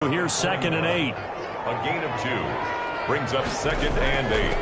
Here's 2nd and 8. A gain of 2 brings up 2nd and 8.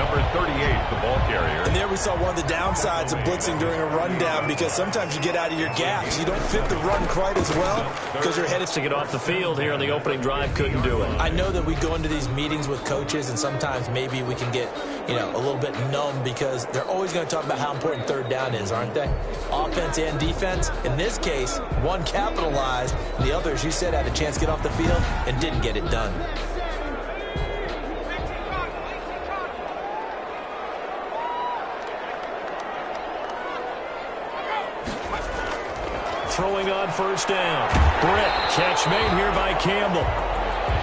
Number 38, the ball carrier. And there we saw one of the downsides of blitzing during a rundown, because sometimes you get out of your gaps. You don't fit the run quite as well because you're headed to get off the field here on the opening drive. Couldn't do it. I know that we go into these meetings with coaches, and sometimes maybe we can get, a little bit numb, because they're always going to talk about how important third down is, aren't they? Offense and defense. In this case, one capitalized, and the other, as you said, had a chance to get off the field and didn't get it done. Throwing on first down. Britt, catch made here by Campbell.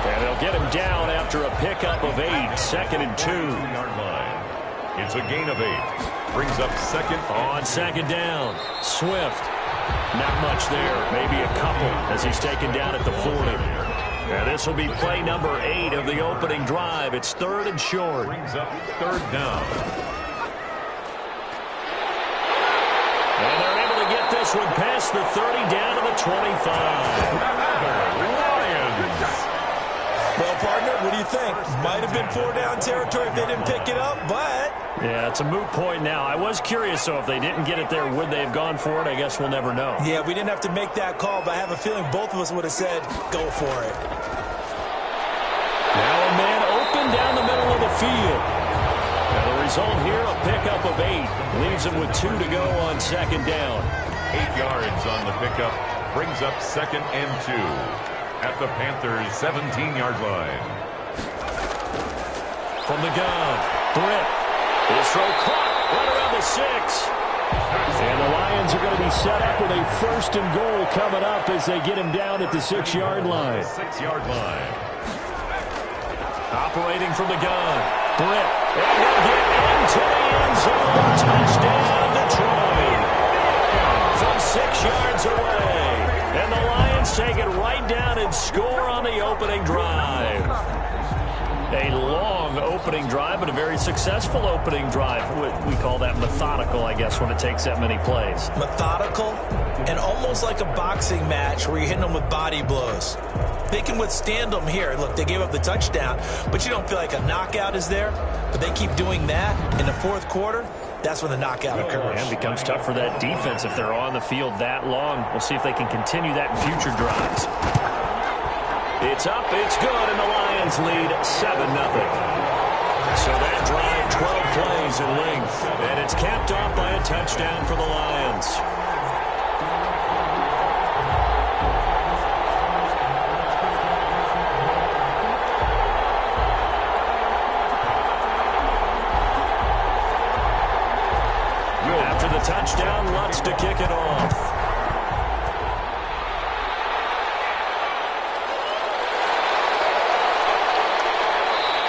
And they'll get him down after a pickup of 8. 2nd and 2. Yard line. It's a gain of 8. Brings up 2nd. On 2nd down. Swift. Not much there. Maybe a couple as he's taken down at the 40. And this will be play number 8 of the opening drive. It's 3rd and short. Brings up 3rd down. And they're able to get this one past the 30 down to the 25. Well, partner, what do you think? Might have been 4-down territory if they didn't pick it up, but... Yeah, it's a moot point now. I was curious, so if they didn't get it there, would they have gone for it? I guess we'll never know. Yeah, we didn't have to make that call, but I have a feeling both of us would have said, go for it. Now a man open down the middle of the field. Now the result here, a pickup of 8. Leaves him with 2 to go on 2nd down. 8 yards on the pickup. Brings up 2nd and 2. At the Panthers' 17-yard line. From the gun, Britt. His throw caught right around the 6. And the Lions are going to be set up with a 1st and goal coming up as they get him down at the 6-yard line. 6-yard line. Operating from the gun, Britt. And he'll get into the end zone. Touchdown, Detroit. From 6 yards away. And the Lions take it right down and score on the opening drive. A long opening drive, but a very successful opening drive. We call that methodical, I guess, when it takes that many plays. Methodical and almost like a boxing match where you're hitting them with body blows. They can withstand them here. Look, they gave up the touchdown, but you don't feel like a knockout is there. But they keep doing that in the 4th quarter. That's when the knockout occurs. And it becomes tough for that defense if they're on the field that long. We'll see if they can continue that in future drives. It's up, it's good, and the Lions lead 7-0. So that drive, 12 plays in length, and it's capped off by a touchdown for the Lions. After the touchdown, Lutz to kick it off.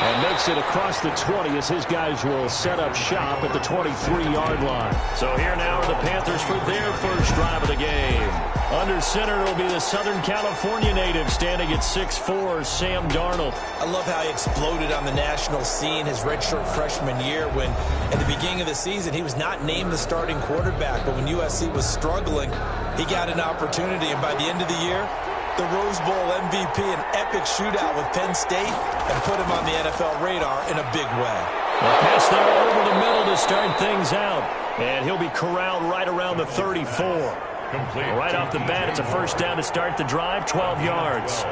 And makes it across the 20 as his guys will set up shop at the 23-yard line. So here now are the Panthers for their first drive of the game. Under center will be the Southern California native standing at 6'4", Sam Darnold. I love how he exploded on the national scene his redshirt freshman year when, at the beginning of the season, he was not named the starting quarterback. But when USC was struggling, he got an opportunity. And by the end of the year, the Rose Bowl MVP, an epic shootout with Penn State, and put him on the NFL radar in a big way. The pass there over the middle to start things out. And he'll be corralled right around the 34. Complete. Right off the bat, it's a first down to start the drive, 12 yards.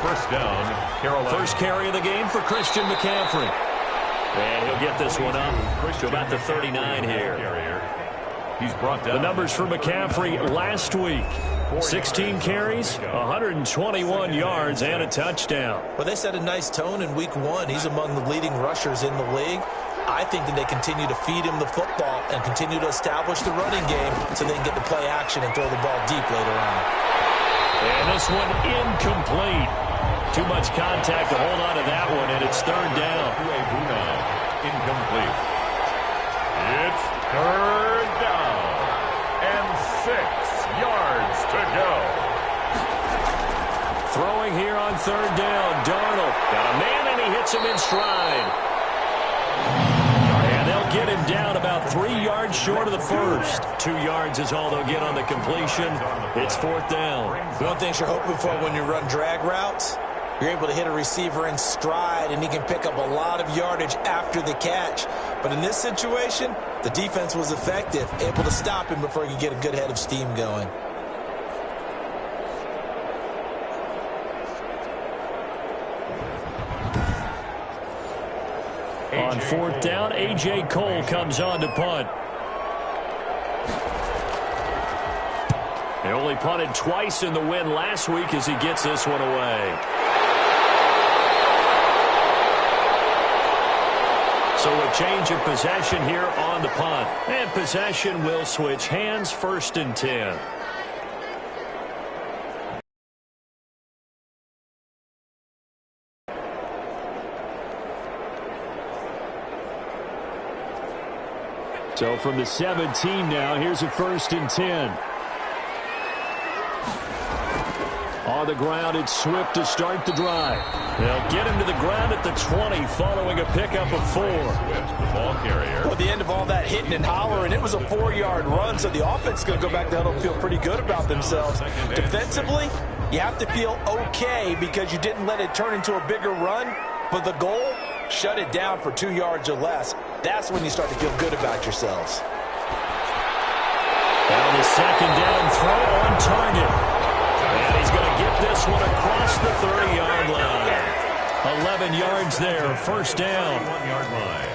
First down, Carolina. First carry of the game for Christian McCaffrey. And he'll get this one up to about the 39 here. He's brought down. The numbers for McCaffrey last week. 16 carries, 121 yards, and a touchdown. Well, they set a nice tone in week 1. He's among the leading rushers in the league. I think that they continue to feed him the football and continue to establish the running game so they can get the play action and throw the ball deep later on. And this one incomplete. Too much contact to hold on to that one, and it's 3rd down. Incomplete. It's 3rd down and 6 yards to go. Throwing here on 3rd down, Darnold got a man and he hits him in stride. And they'll They'll get him down about 3 yards short of the first. 2 yards is all they'll get on the completion. It's 4th down. One thing you're hoping for when you run drag routes, you're able to hit a receiver in stride, and he can pick up a lot of yardage after the catch. But in this situation, the defense was effective, able to stop him before he could get a good head of steam going. On 4th down, A.J. Cole comes on to punt. He only punted twice in the win last week as he gets this one away. So a change of possession here on the punt. And possession will switch hands, 1st and 10. So from the 17 now, here's a 1st and 10. On the ground, it's Swift to start the drive. They'll get him to the ground at the 20 following a pickup of 4. Swift, the ball carrier. Well, at the end of all that hitting and hollering, it was a 4-yard run, so the offense is going to go back to huddle and feel pretty good about themselves. Defensively, you have to feel okay because you didn't let it turn into a bigger run, but the goal, shut it down for 2 yards or less. That's when you start to feel good about yourselves. Now the 2nd down throw on target. And he's going to get this one across the 30-yard line. 11 yards there, 1st down. 1-yard line.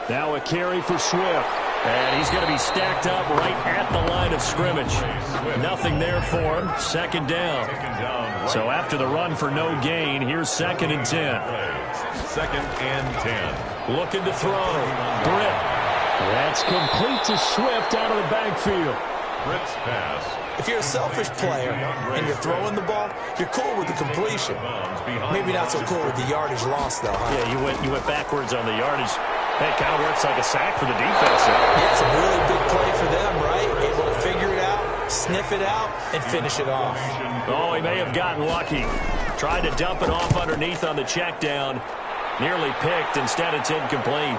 Now a carry for Swift. And he's going to be stacked up right at the line of scrimmage. Nothing there for him. 2nd down. So after the run for no gain, here's 2nd and 10. 2nd and 10. Looking to throw. Britt. That's complete to Swift out of the backfield. Britt's pass. If you're a selfish player and you're throwing the ball, you're cool with the completion. Maybe not so cool with the yardage loss, though, huh? Yeah, you went backwards on the yardage. That kind of works like a sack for the defense. Yeah, it's a really big play for them, right? Able to figure it out, sniff it out, and finish it off. Oh, he may have gotten lucky. Tried to dump it off underneath on the check down. Nearly picked. Instead, it's incomplete.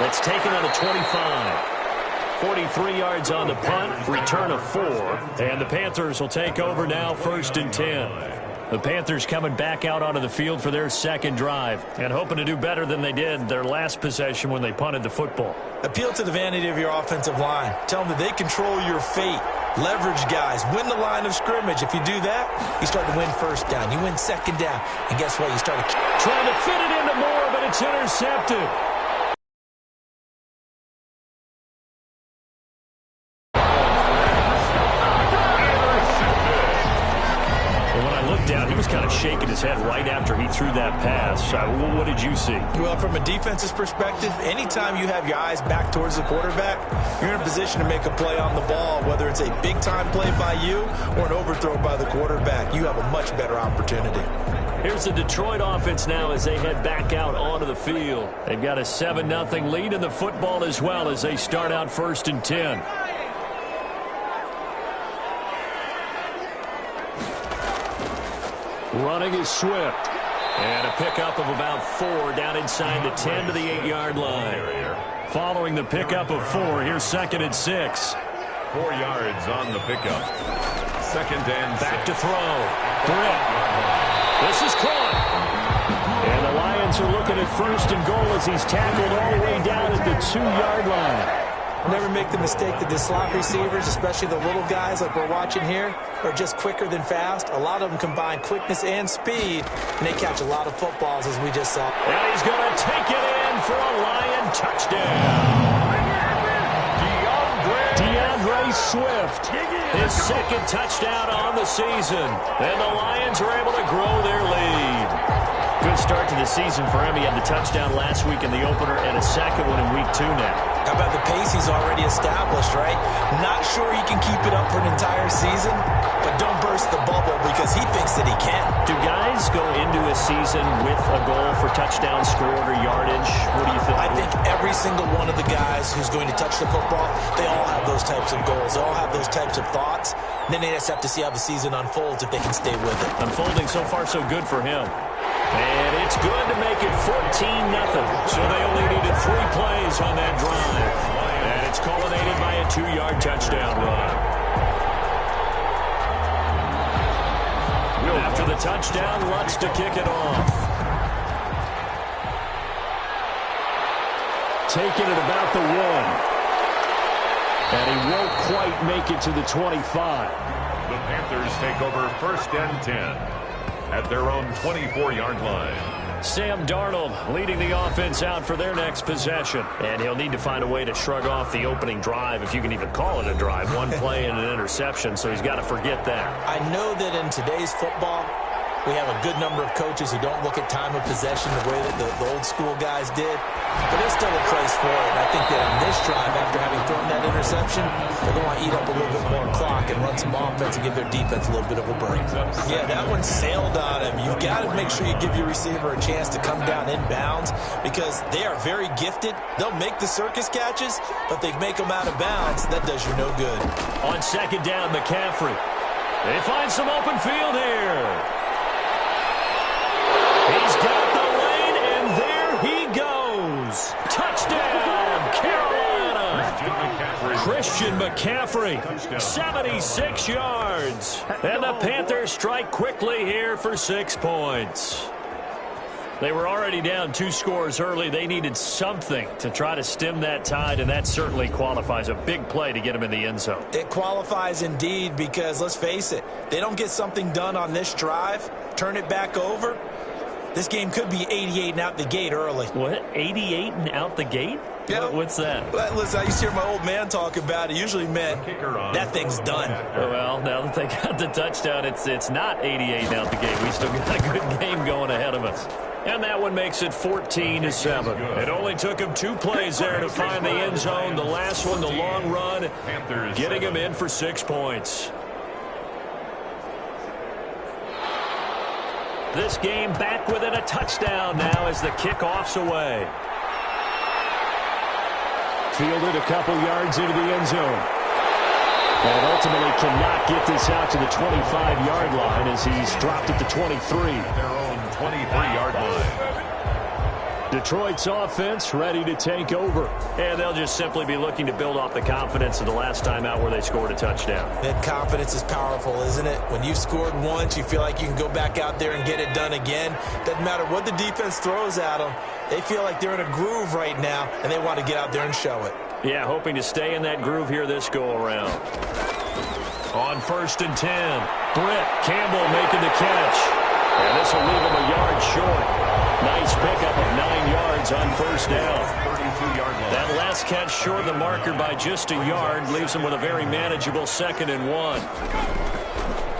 That's taken on the 25. 43 yards on the punt, return of 4. And the Panthers will take over now, 1st and 10. The Panthers coming back out onto the field for their 2nd drive and hoping to do better than they did their last possession when they punted the football. Appeal to the vanity of your offensive line. Tell them that they control your fate. Leverage guys. Win the line of scrimmage. If you do that, you start to win 1st down. You win 2nd down. And guess what? You start to trying to fit it into Moore, but it's intercepted. He was kind of shaking his head right after he threw that pass. What did you see? Well, from a defense's perspective, anytime you have your eyes back towards the quarterback, you're in a position to make a play on the ball, whether it's a big-time play by you or an overthrow by the quarterback. You have a much better opportunity. Here's the Detroit offense now as they head back out onto the field. They've got a 7-0 lead in the football as well as they start out 1st and 10. Running is Swift. And a pickup of about 4 down inside the 10 to the 8-yard line. Following the pickup of 4, here's 2nd and 6. 4 yards on the pickup. 2nd and 6. Back to throw. Britt. This is caught. And the Lions are looking at 1st and goal as he's tackled all the way down at the 2-yard line. Never make the mistake that the slot receivers, especially the little guys like we're watching here, are just quicker than fast. A lot of them combine quickness and speed, and they catch a lot of footballs, as we just saw. And he's going to take it in for a Lion touchdown. DeAndre Swift, his 2nd touchdown on the season. And the Lions are able to grow their lead. Good start to the season for him. He had the touchdown last week in the opener and a 2nd one in week 2 now. How about the pace he's already established, right? Not sure he can keep it up for an entire season, but don't burst the bubble because he thinks that he can. Do guys go into a season with a goal for touchdown scored or yardage? What do you think? I think every single one of the guys who's going to touch the football, they all have those types of goals. They all have those types of thoughts. And then they just have to see how the season unfolds if they can stay with it. Unfolding so far so good for him. And it's good to make it 14-0. So they only needed 3 plays on that drive. And it's culminated by a 2-yard touchdown run. After the touchdown, Lutz to kick it off. Taking it about the 1. And he won't quite make it to the 25. The Panthers take over 1st and 10 at their own 24-yard line. Sam Darnold leading the offense out for their next possession. And he'll need to find a way to shrug off the opening drive, if you can even call it a drive. 1 play and an interception, so he's got to forget that. I know that in today's football, we have a good number of coaches who don't look at time of possession the way that the old school guys did. But there's still a place for it. And I think that on this drive, after having thrown that interception, they're going to want to eat up a little bit more clock and run some offense and give their defense a little bit of a break. Yeah, that one sailed on him. You've got to make sure you give your receiver a chance to come down inbounds because they are very gifted. They'll make the circus catches, but they make them out of bounds. That does you no good. On 2nd down, McCaffrey. They find some open field here. He's got the lane, and there he goes. Touchdown, Carolina. Christian McCaffrey, 76 yards. And the Panthers strike quickly here for 6 points. They were already down 2 scores early. They needed something to try to stem that tide, and that certainly qualifies. A big play to get them in the end zone. It qualifies indeed because, let's face it, they don't get something done on this drive, turn it back over, this game could be 88 and out the gate early. What? 88 and out the gate? Yeah. What's that? Well, listen, I used to hear my old man talk about it. Usually meant that thing's done. Well, now that they got the touchdown, it's not 88 and out the gate. We still got a good game going ahead of us. And that one makes it 14-7. It only took him 2 plays there to find the end zone. The last one, the long run, getting him in for 6 points. This game back within a touchdown now as the kickoff's away. Fielded a couple yards into the end zone. And ultimately cannot get this out to the 25-yard line as he's dropped at the 23. Their own 23-yard line. Detroit's offense ready to take over. And they'll just simply be looking to build off the confidence of the last time out where they scored a touchdown. That confidence is powerful, isn't it? When you've scored once, you feel like you can go back out there and get it done again. Doesn't matter what the defense throws at them. They feel like they're in a groove right now, and they want to get out there and show it. Yeah, hoping to stay in that groove here this go-around. On 1st and 10, Britt Campbell making the catch. And this will leave him a yard short. Nice pickup of 9 yards on 1st down. 32-yard line. That last catch short of the marker by just a yard leaves him with a very manageable 2nd and 1.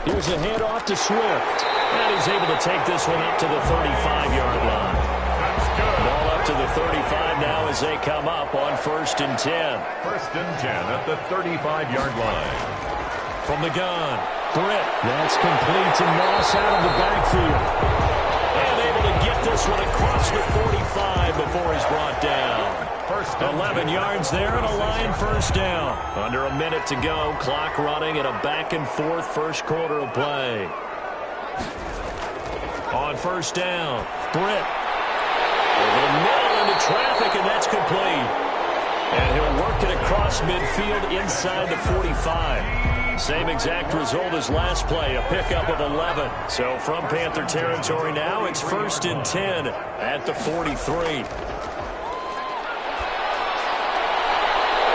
Here's a handoff to Swift. And he's able to take this one up to the 35-yard line. That's good. Ball up to the 35 now as they come up on 1st and 10. 1st and 10 at the 35-yard line. From the gun, Britt. That's complete to Moss out of the backfield. And able to get this one across the 45 before he's brought down. 11 yards there and a line 1st down. Under a minute to go, clock running and a back-and-forth 1st quarter of play. On 1st down, Britt. Over the middle into traffic, and that's complete. And he'll work it across midfield inside the 45. Same exact result as last play, a pickup of 11. So from Panther territory now, it's 1st and 10 at the 43.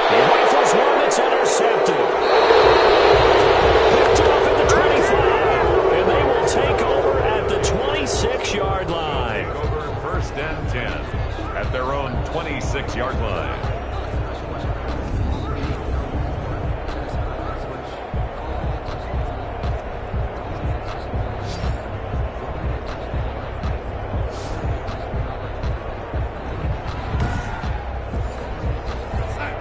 He rifles one that's intercepted. Picked off at the 25. And they will take over at the 26-yard line. Take over 1st and 10 at their own 26-yard line.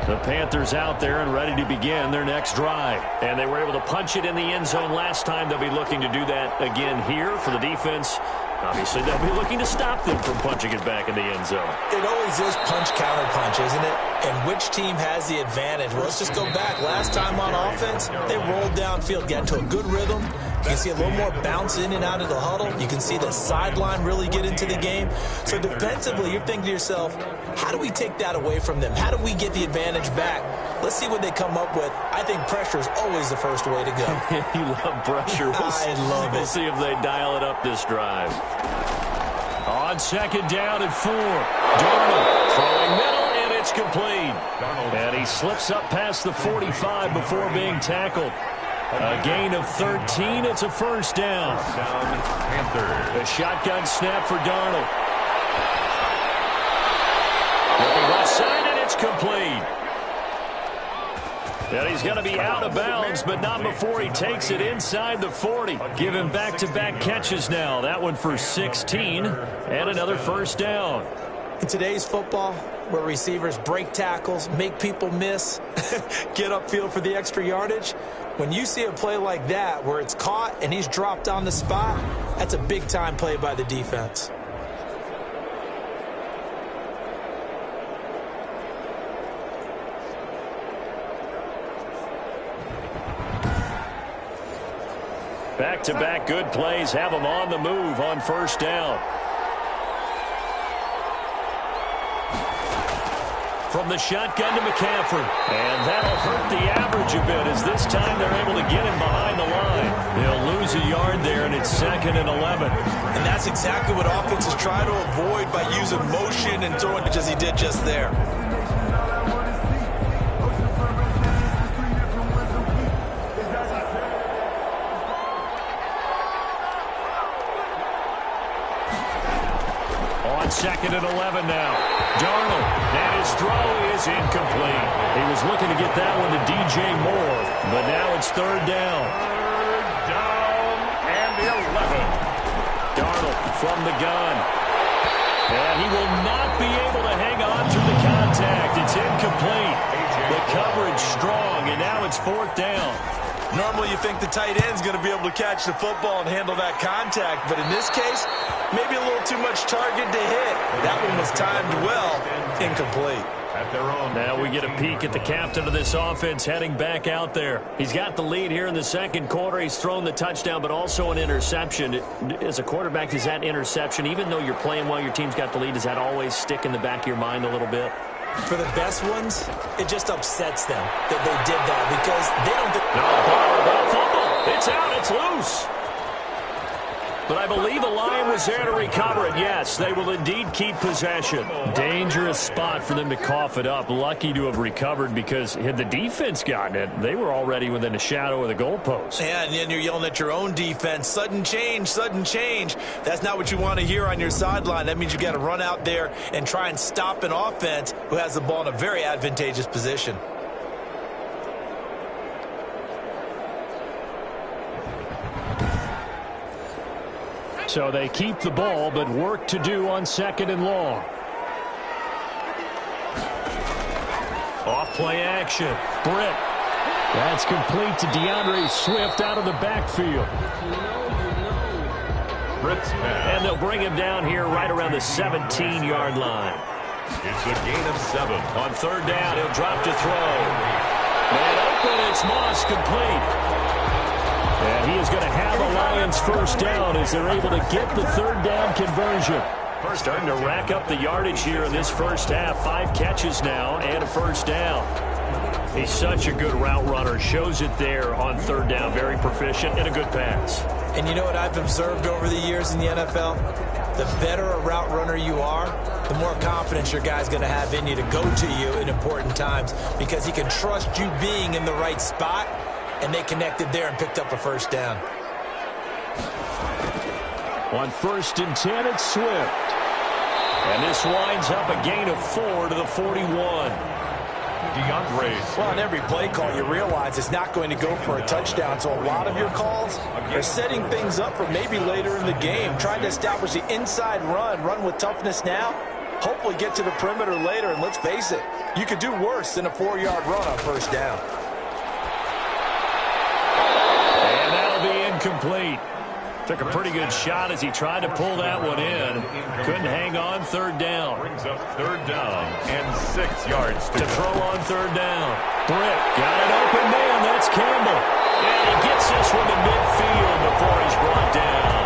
The Panthers out there and ready to begin their next drive. And they were able to punch it in the end zone last time. They'll be looking to do that again here for the defense. Obviously, they'll be looking to stop them from punching it back in the end zone. It always is punch-counter-punch, isn't it? And which team has the advantage? Well, let's just go back. Last time on offense, they rolled downfield, got into a good rhythm, You can see a little more bounce in and out of the huddle. You can see the sideline really get into the game. So defensively, you're thinking to yourself, how do we take that away from them? How do we get the advantage back? Let's see what they come up with. I think pressure is always the first way to go. You love pressure. I love it. We'll see if they dial it up this drive. On second down and 4. Darnold throwing middle, and it's complete. And he slips up past the 45 before being tackled. A gain of 13. It's a first down. Panthers. A shotgun snap for Darnold. Looking left side, and it's complete. And he's going to be out of bounds, but not before he takes it inside the 40. Give him back-to-back catches now. That one for 16, and another first down. In today's football, where receivers break tackles, make people miss, get upfield for the extra yardage, when you see a play like that where it's caught and he's dropped on the spot, that's a big-time play by the defense. Back-to-back good plays have him on the move on first down. From the shotgun to McCaffrey. And that'll hurt the average a bit as this time they're able to get him behind the line. They'll lose a yard there, and it's 2nd and 11. And that's exactly what offenses try to avoid by using motion and throwing as he did just there. On 2nd and 11 now. Darnold, and his throw is incomplete. He was looking to get that one to DJ Moore, but now it's 3rd down. 3rd down and 11. Darnold from the gun. And he will not be able to hang on through the contact. It's incomplete. The coverage strong, and now it's 4th down. Normally you think the tight end's going to be able to catch the football and handle that contact, but in this case, maybe a little too much target to hit. That one was timed well, incomplete. At their own. Now we get a peek at the captain of this offense heading back out there. He's got the lead here in the second quarter. He's thrown the touchdown, but also an interception. As a quarterback, does that interception, even though you're playing well, your team's got the lead, does that always stick in the back of your mind a little bit? For the best ones, it just upsets them that they did that because they don't... Fumble. It's out. It's loose. But I believe the line was there to recover it. Yes, they will indeed keep possession. Dangerous spot for them to cough it up. Lucky to have recovered because had the defense gotten it, they were already within a shadow of the goalpost. Yeah, and then you're yelling at your own defense. Sudden change, sudden change. That's not what you want to hear on your sideline. That means you got to run out there and try and stop an offense who has the ball in a very advantageous position. So they keep the ball, but work to do on 2nd and long. Off-play action. Britt. That's complete to DeAndre Swift out of the backfield. Britt's pass. And they'll bring him down here right around the 17-yard line. It's a gain of 7. On 3rd down, he'll drop to throw. And open, it's Moss, complete. And he is going to have the Lions first down as they're able to get the 3rd down conversion. Starting to rack up the yardage here in this first half. 5 catches now and a first down. He's such a good route runner. Shows it there on 3rd down. Very proficient and a good pass. And you know what I've observed over the years in the NFL? The better a route runner you are, the more confidence your guy's going to have in you to go to you in important times because he can trust you being in the right spot. And they connected there and picked up a first down. On 1st and 10, it's Swift. And this winds up a gain of 4 to the 41. DeAndre. Well, on every play call, you realize it's not going to go for a touchdown. So a lot of your calls are setting things up for maybe later in the game, trying to establish the inside run with toughness now, hopefully get to the perimeter later. And let's face it, you could do worse than a 4-yard run on first down. Incomplete. Took a pretty good shot as he tried to pull that one in. Couldn't hang on 3rd down. Brings up 3rd down and 6 yards to throw on 3rd down. Britt got an open man. That's Campbell. And he gets this one to midfield before he's brought down.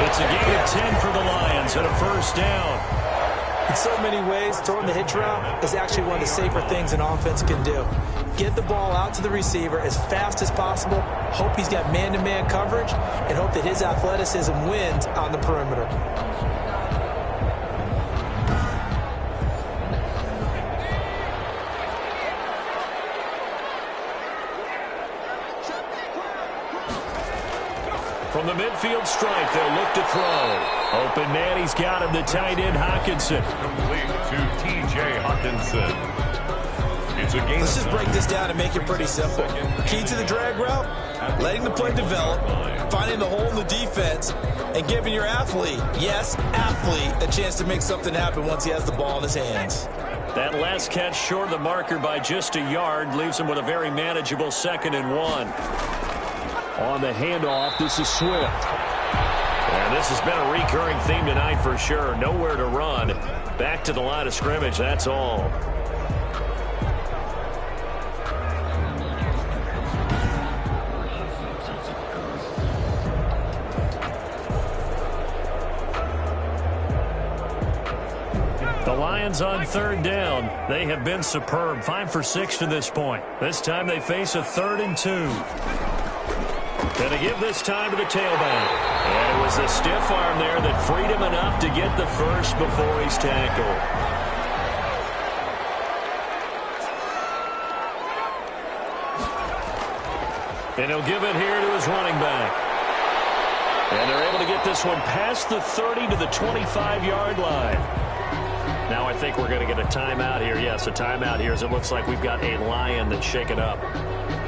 It's a gain of 10 for the Lions and a first down. In so many ways, throwing the hitch route is actually one of the safer things an offense can do. Get the ball out to the receiver as fast as possible, hope he's got man-to-man coverage, and hope that his athleticism wins on the perimeter. From the midfield stripe, they'll look to throw. Open man, he's got him, the tight end, Hawkinson. Complete to T.J. Hawkinson. It's a game. Let's just break this down and make it pretty simple. Key to the drag route, letting the play develop, finding the hole in the defense, and giving your athlete, yes, athlete, a chance to make something happen once he has the ball in his hands. That last catch short of the marker by just a yard leaves him with a very manageable 2nd and 1. On the handoff, this is Swift. And this has been a recurring theme tonight for sure. Nowhere to run. Back to the line of scrimmage, that's all. The Lions on 3rd down. They have been superb. 5 for 6 to this point. This time they face a 3rd and 2. Going to give this time to the tailback. And it was the stiff arm there that freed him enough to get the first before he's tackled. And he'll give it here to his running back. And they're able to get this one past the 30 to the 25-yard line. Now I think we're going to get a timeout here. Yes, a timeout here as it looks like we've got a Lion that's shaken up.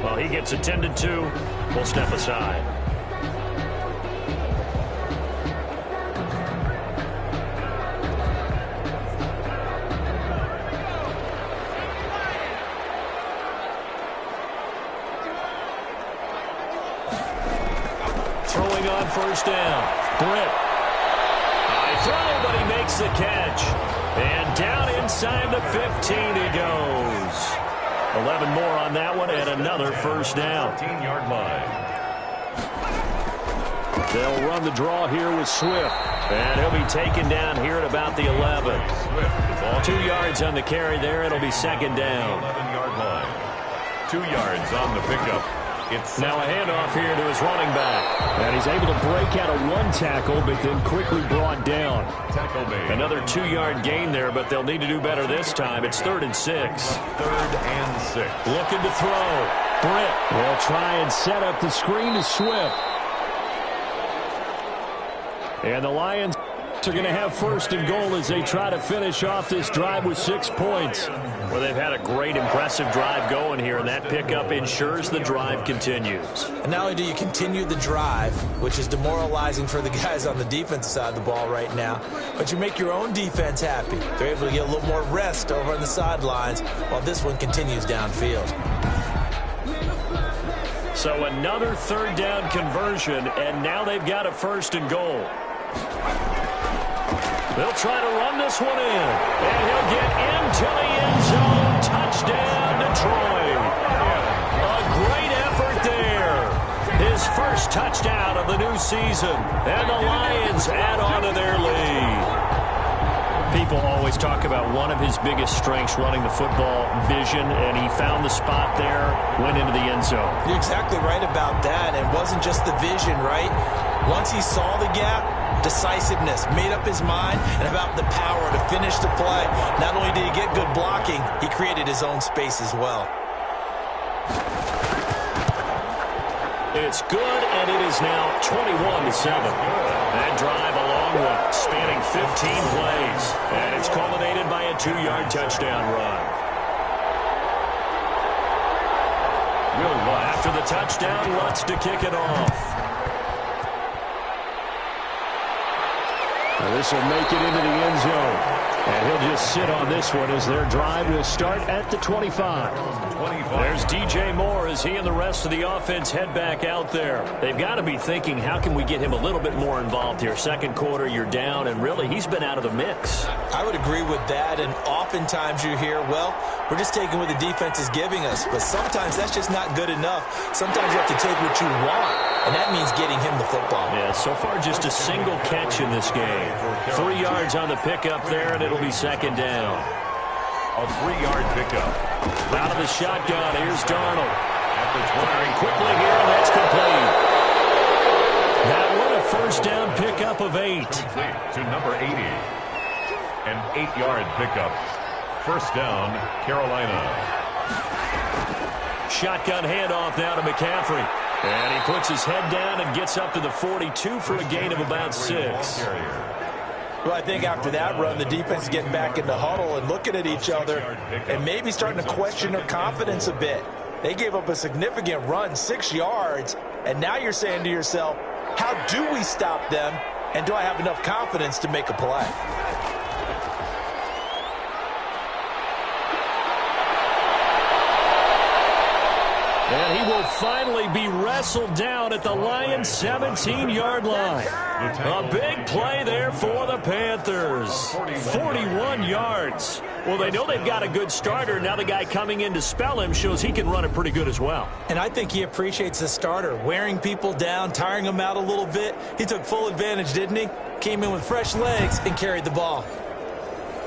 Well, he gets attended to. We'll step aside. Throwing on 1st down. Britt. High throw, but he makes the catch. And down inside the 15 he goes. 11 more on that one, and another 1st down. 14-yard line. They'll run the draw here with Swift. And he'll be taken down here at about the 11. 2 yards on the carry there. It'll be 2nd down. 11-yard line. 2 yards on the pickup. It's now a handoff here to his running back. And he's able to break out of 1 tackle, but then quickly brought down. Tackle made. Another 2-yard gain there, but they'll need to do better this time. It's 3rd and 6. 3rd and 6. Looking to throw. Britt will try and set up the screen to Swift. And the Lions are going to have 1st and goal as they try to finish off this drive with 6 points. Well, they've had a great, impressive drive going here, and that pickup ensures the drive continues. And not only do you continue the drive, which is demoralizing for the guys on the defensive side of the ball right now, but you make your own defense happy. They're able to get a little more rest over on the sidelines while this one continues downfield. So another 3rd down conversion, and now they've got a 1st and goal. They'll try to run this one in, and he'll get into the end zone. Touchdown, Detroit. A great effort there. His first touchdown of the new season, and the Lions add on to their lead. People always talk about one of his biggest strengths, running the football, vision, and he found the spot there, went into the end zone. You're exactly right about that. It wasn't just the vision, right? Once he saw the gap, decisiveness, made up his mind, and about the power to finish the play. Not only did he get good blocking, he created his own space as well. It's good, and it is now 21-7. That drive a long one, spanning 15 plays, and it's culminated by a 2-yard touchdown run. After the touchdown, Lutz to kick it off. This will make it into the end zone. And he'll just sit on this one as their drive will start at the 25. There's DJ Moore as he and the rest of the offense head back out there. They've got to be thinking, how can we get him a little bit more involved here? Second quarter, you're down, and really, he's been out of the mix. I would agree with that, and oftentimes you hear, well, we're just taking what the defense is giving us, but sometimes that's just not good enough. Sometimes you have to take what you want, and that means getting him the football. Yeah, so far just a single catch in this game. 3 yards on the pickup there, and it'll be second down. A 3-yard pickup. Out of the shotgun, here's Darnold. Firing quickly here, and that's complete. That one a first down pickup of 8. Complete to number 80. An 8-yard pickup. First down, Carolina. Shotgun handoff now to McCaffrey. And he puts his head down and gets up to the 42 for a gain of about 6. Well, I think after that run, the defense is getting back in the huddle and looking at each other and maybe starting to question their confidence a bit. They gave up a significant run, 6 yards, and now you're saying to yourself, how do we stop them, and do I have enough confidence to make a play? And he will finally be wrestled down at the Lions' 17-yard line. A big play there for the Panthers. 41 yards. Well, they know they've got a good starter. Now the guy coming in to spell him shows he can run it pretty good as well. And I think he appreciates the starter, wearing people down, tiring them out a little bit. He took full advantage, didn't he? Came in with fresh legs and carried the ball.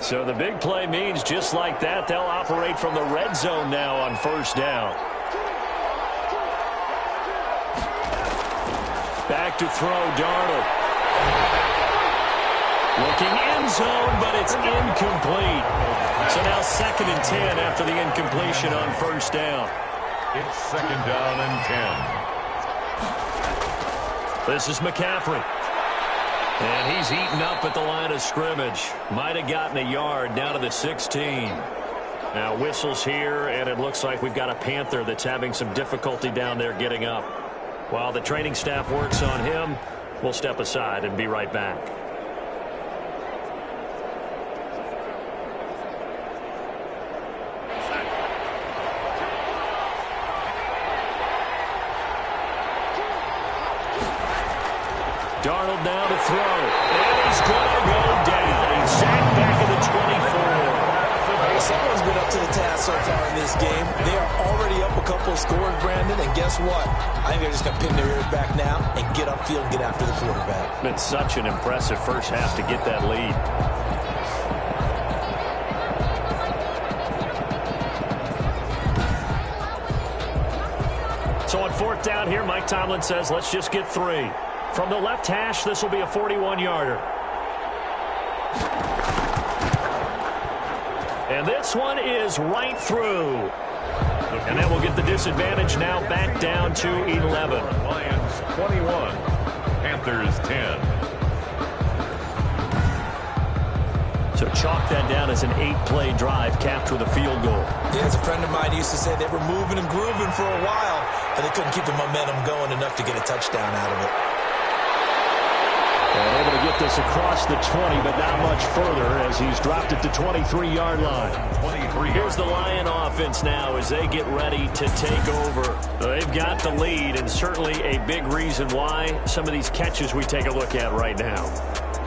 So the big play means just like that, they'll operate from the red zone now on first down. Back to throw, Darnold. Looking end zone, but it's incomplete. So now 2nd and 10 after the incompletion on first down. It's 2nd down and 10. This is McCaffrey. And he's eaten up at the line of scrimmage. Might have gotten a yard down to the 16. Now whistles here, and it looks like we've got a Panther that's having some difficulty down there getting up. While the training staff works on him, we'll step aside and be right back. Darnold now to throw. And he's going to go down. He's sacked back at the 24. Someone's been up to the task so far in this game. They are already up a couple of scores, Brandon, and guess what? I think they're just going to pin their ears back now and get upfield and get after the quarterback. Been such an impressive first half to get that lead. So on 4th down here, Mike Tomlin says, let's just get 3. From the left hash, this will be a 41-yarder. And this one is right through. And then we'll get the disadvantage now back down to 11. Lions 21, Panthers 10. So chalk that down as an 8-play drive, capped with a field goal. Yeah, as a friend of mine used to say, they were moving and grooving for a while, but they couldn't keep the momentum going enough to get a touchdown out of it. And able to get this across the 20, but not much further as he's dropped it to 23-yard line. Here's the Lion offense now as they get ready to take over. They've got the lead, and certainly a big reason why some of these catches we take a look at right now.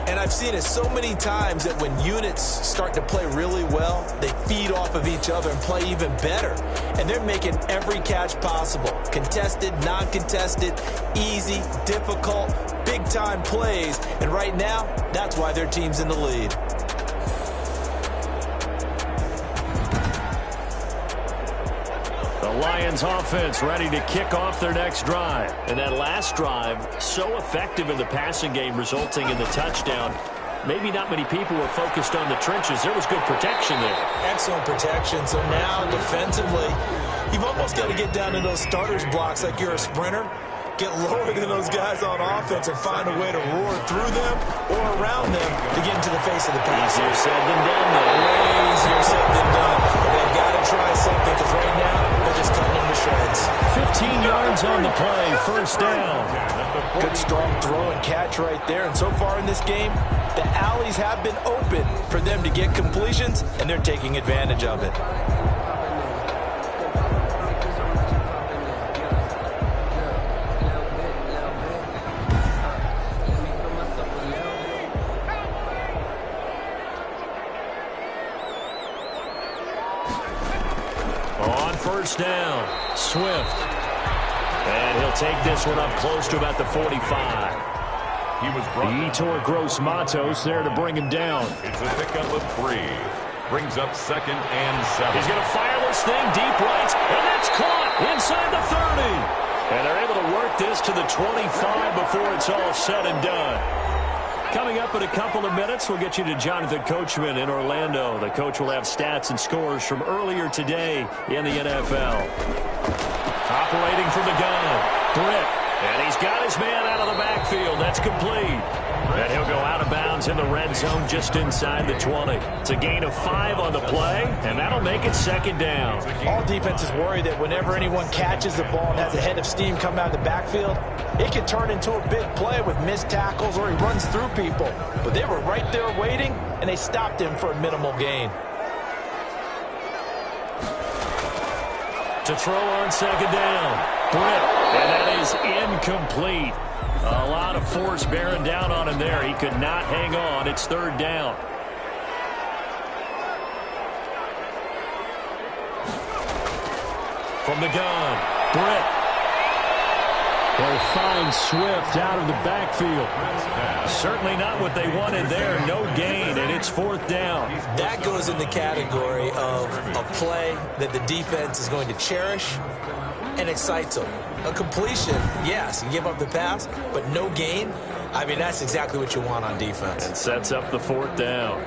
And I've seen it so many times that when units start to play really well, they feed off of each other and play even better. And they're making every catch possible. Contested, non-contested, easy, difficult, big-time plays. And right now, that's why their team's in the lead. The Lions offense ready to kick off their next drive. And that last drive, so effective in the passing game, resulting in the touchdown. Maybe not many people were focused on the trenches. There was good protection there. Excellent protection. So now, defensively, you've almost got to get down to those starters blocks like you're a sprinter. Get lower than those guys on offense and find a way to roar through them or around them to get into the face of the pass. Easier said than done, though. Way easier said than done. But they've got to try something because right now they're just cutting them to shreds. 15 yards on the play, first down. Good strong throw and catch right there. And so far in this game, the alleys have been open for them to get completions, and they're taking advantage of it. first down. Swift. And he'll take this one up close to about the 45. He tore Gross Matos there to bring him down. It's a pickup of 3. Brings up 2nd and 7. He's going to fire this thing deep right, and that's caught inside the 30. And they're able to work this to the 25 before it's all said and done. Coming up in a couple of minutes, we'll get you to Jonathan Coachman in Orlando. The coach will have stats and scores from earlier today in the NFL. Operating from the gun, Britt. And he's got his man out of the backfield. That's complete. And he'll go out of bounds in the red zone just inside the 20. It's a gain of 5 on the play, and that'll make it 2nd down. All defenses worry that whenever anyone catches the ball and has a head of steam come out of the backfield, it can turn into a big play with missed tackles or he runs through people. But they were right there waiting, and they stopped him for a minimal gain. To throw on 2nd down, Britt, and that is incomplete. A lot of force bearing down on him there. He could not hang on. It's 3rd down. From the gun, Britt. He'll find Swift out of the backfield. Certainly not what they wanted there. No gain, and it's 4th down. That goes in the category of a play that the defense is going to cherish and excites them. A completion, yes, you give up the pass, but no gain. I mean, that's exactly what you want on defense. And sets up the 4th down.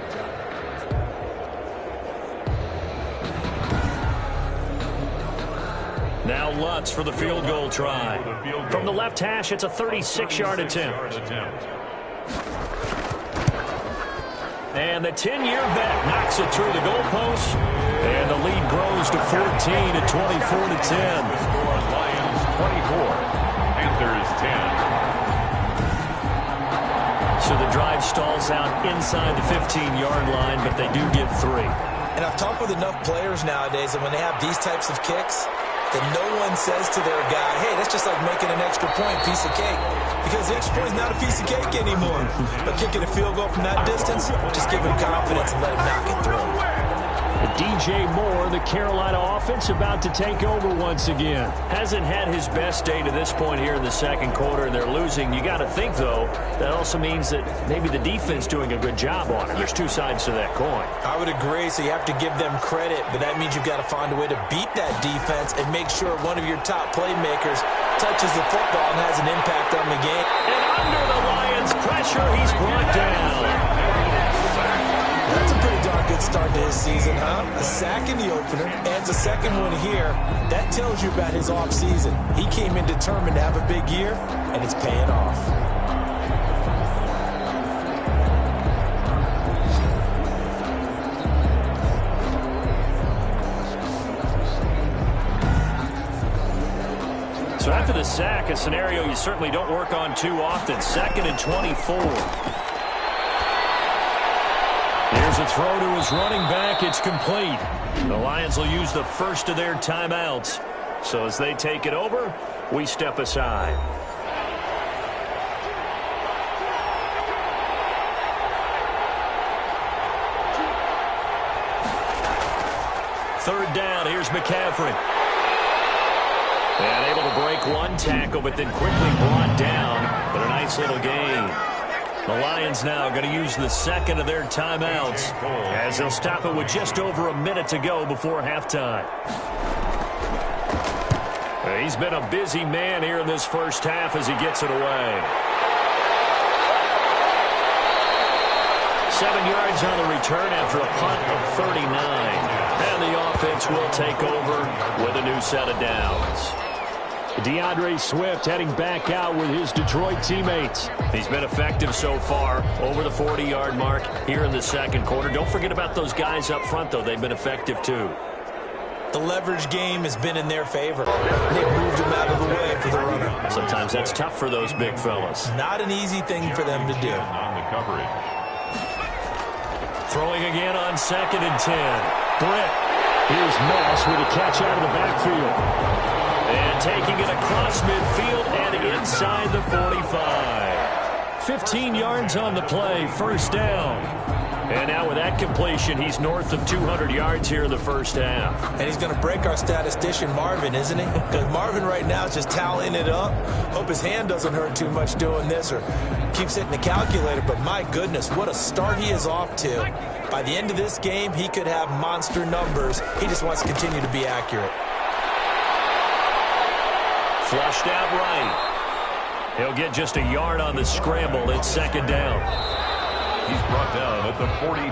Now Lutz for the field goal try. From the left hash, it's a 36-yard attempt. And the 10-year vet knocks it through the goalpost. And the lead grows to 14 at 24-10. Lions 24, Panthers 10. So the drive stalls out inside the 15-yard line, but they do get 3. And I've talked with enough players nowadays that when they have these types of kicks, that no one says to their guy, hey, that's just like making an extra point, piece of cake. Because the extra point is not a piece of cake anymore. But kicking a field goal from that distance, just give him confidence and let him knock it through. DJ Moore, the Carolina offense, about to take over once again. Hasn't had his best day to this point here in the 2nd quarter, and they're losing. You got to think, though, that also means that maybe the defense doing a good job on it. There's 2 sides to that coin. I would agree, so you have to give them credit, but that means you've got to find a way to beat that defense and make sure one of your top playmakers touches the football and has an impact on the game. And under the Lions' pressure, he's brought down. That's a pretty darn good start to his season, huh? A sack in the opener, adds a 2nd one here. That tells you about his offseason. He came in determined to have a big year, and it's paying off. So after the sack, a scenario you certainly don't work on too often. 2nd and 24. Here's a throw to his running back. It's complete. The Lions will use the first of their timeouts. So as they take it over, we step aside. Third down. Here's McCaffrey. And able to break one tackle, but then quickly brought down. But a nice little gain. The Lions now going to use the 2nd of their timeouts as they'll stop it with just over a minute to go before halftime. He's been a busy man here in this first half as he gets it away. 7 yards on the return after a punt of 39. And the offense will take over with a new set of downs. DeAndre Swift heading back out with his Detroit teammates. He's been effective so far, over the 40-yard mark here in the 2nd quarter. Don't forget about those guys up front, though. They've been effective, too. The leverage game has been in their favor. They've moved him out of the way for the runner. Sometimes that's tough for those big fellas. Not an easy thing for them to do. On the coverage. Throwing again on 2nd and 10. Britt. Here's Moss with a catch out of the backfield. And taking it across midfield and inside the 45. 15 yards on the play, first down. And now with that completion, he's north of 200 yards here in the first half. And he's going to break our statistician Marvin, isn't he? Because Marvin right now is just tallying it up. Hope his hand doesn't hurt too much doing this or keeps hitting the calculator. But my goodness, what a start he is off to. By the end of this game, he could have monster numbers. He just wants to continue to be accurate. Flushed out right. He'll get just a yard on the scramble. It's second down. He's brought down at the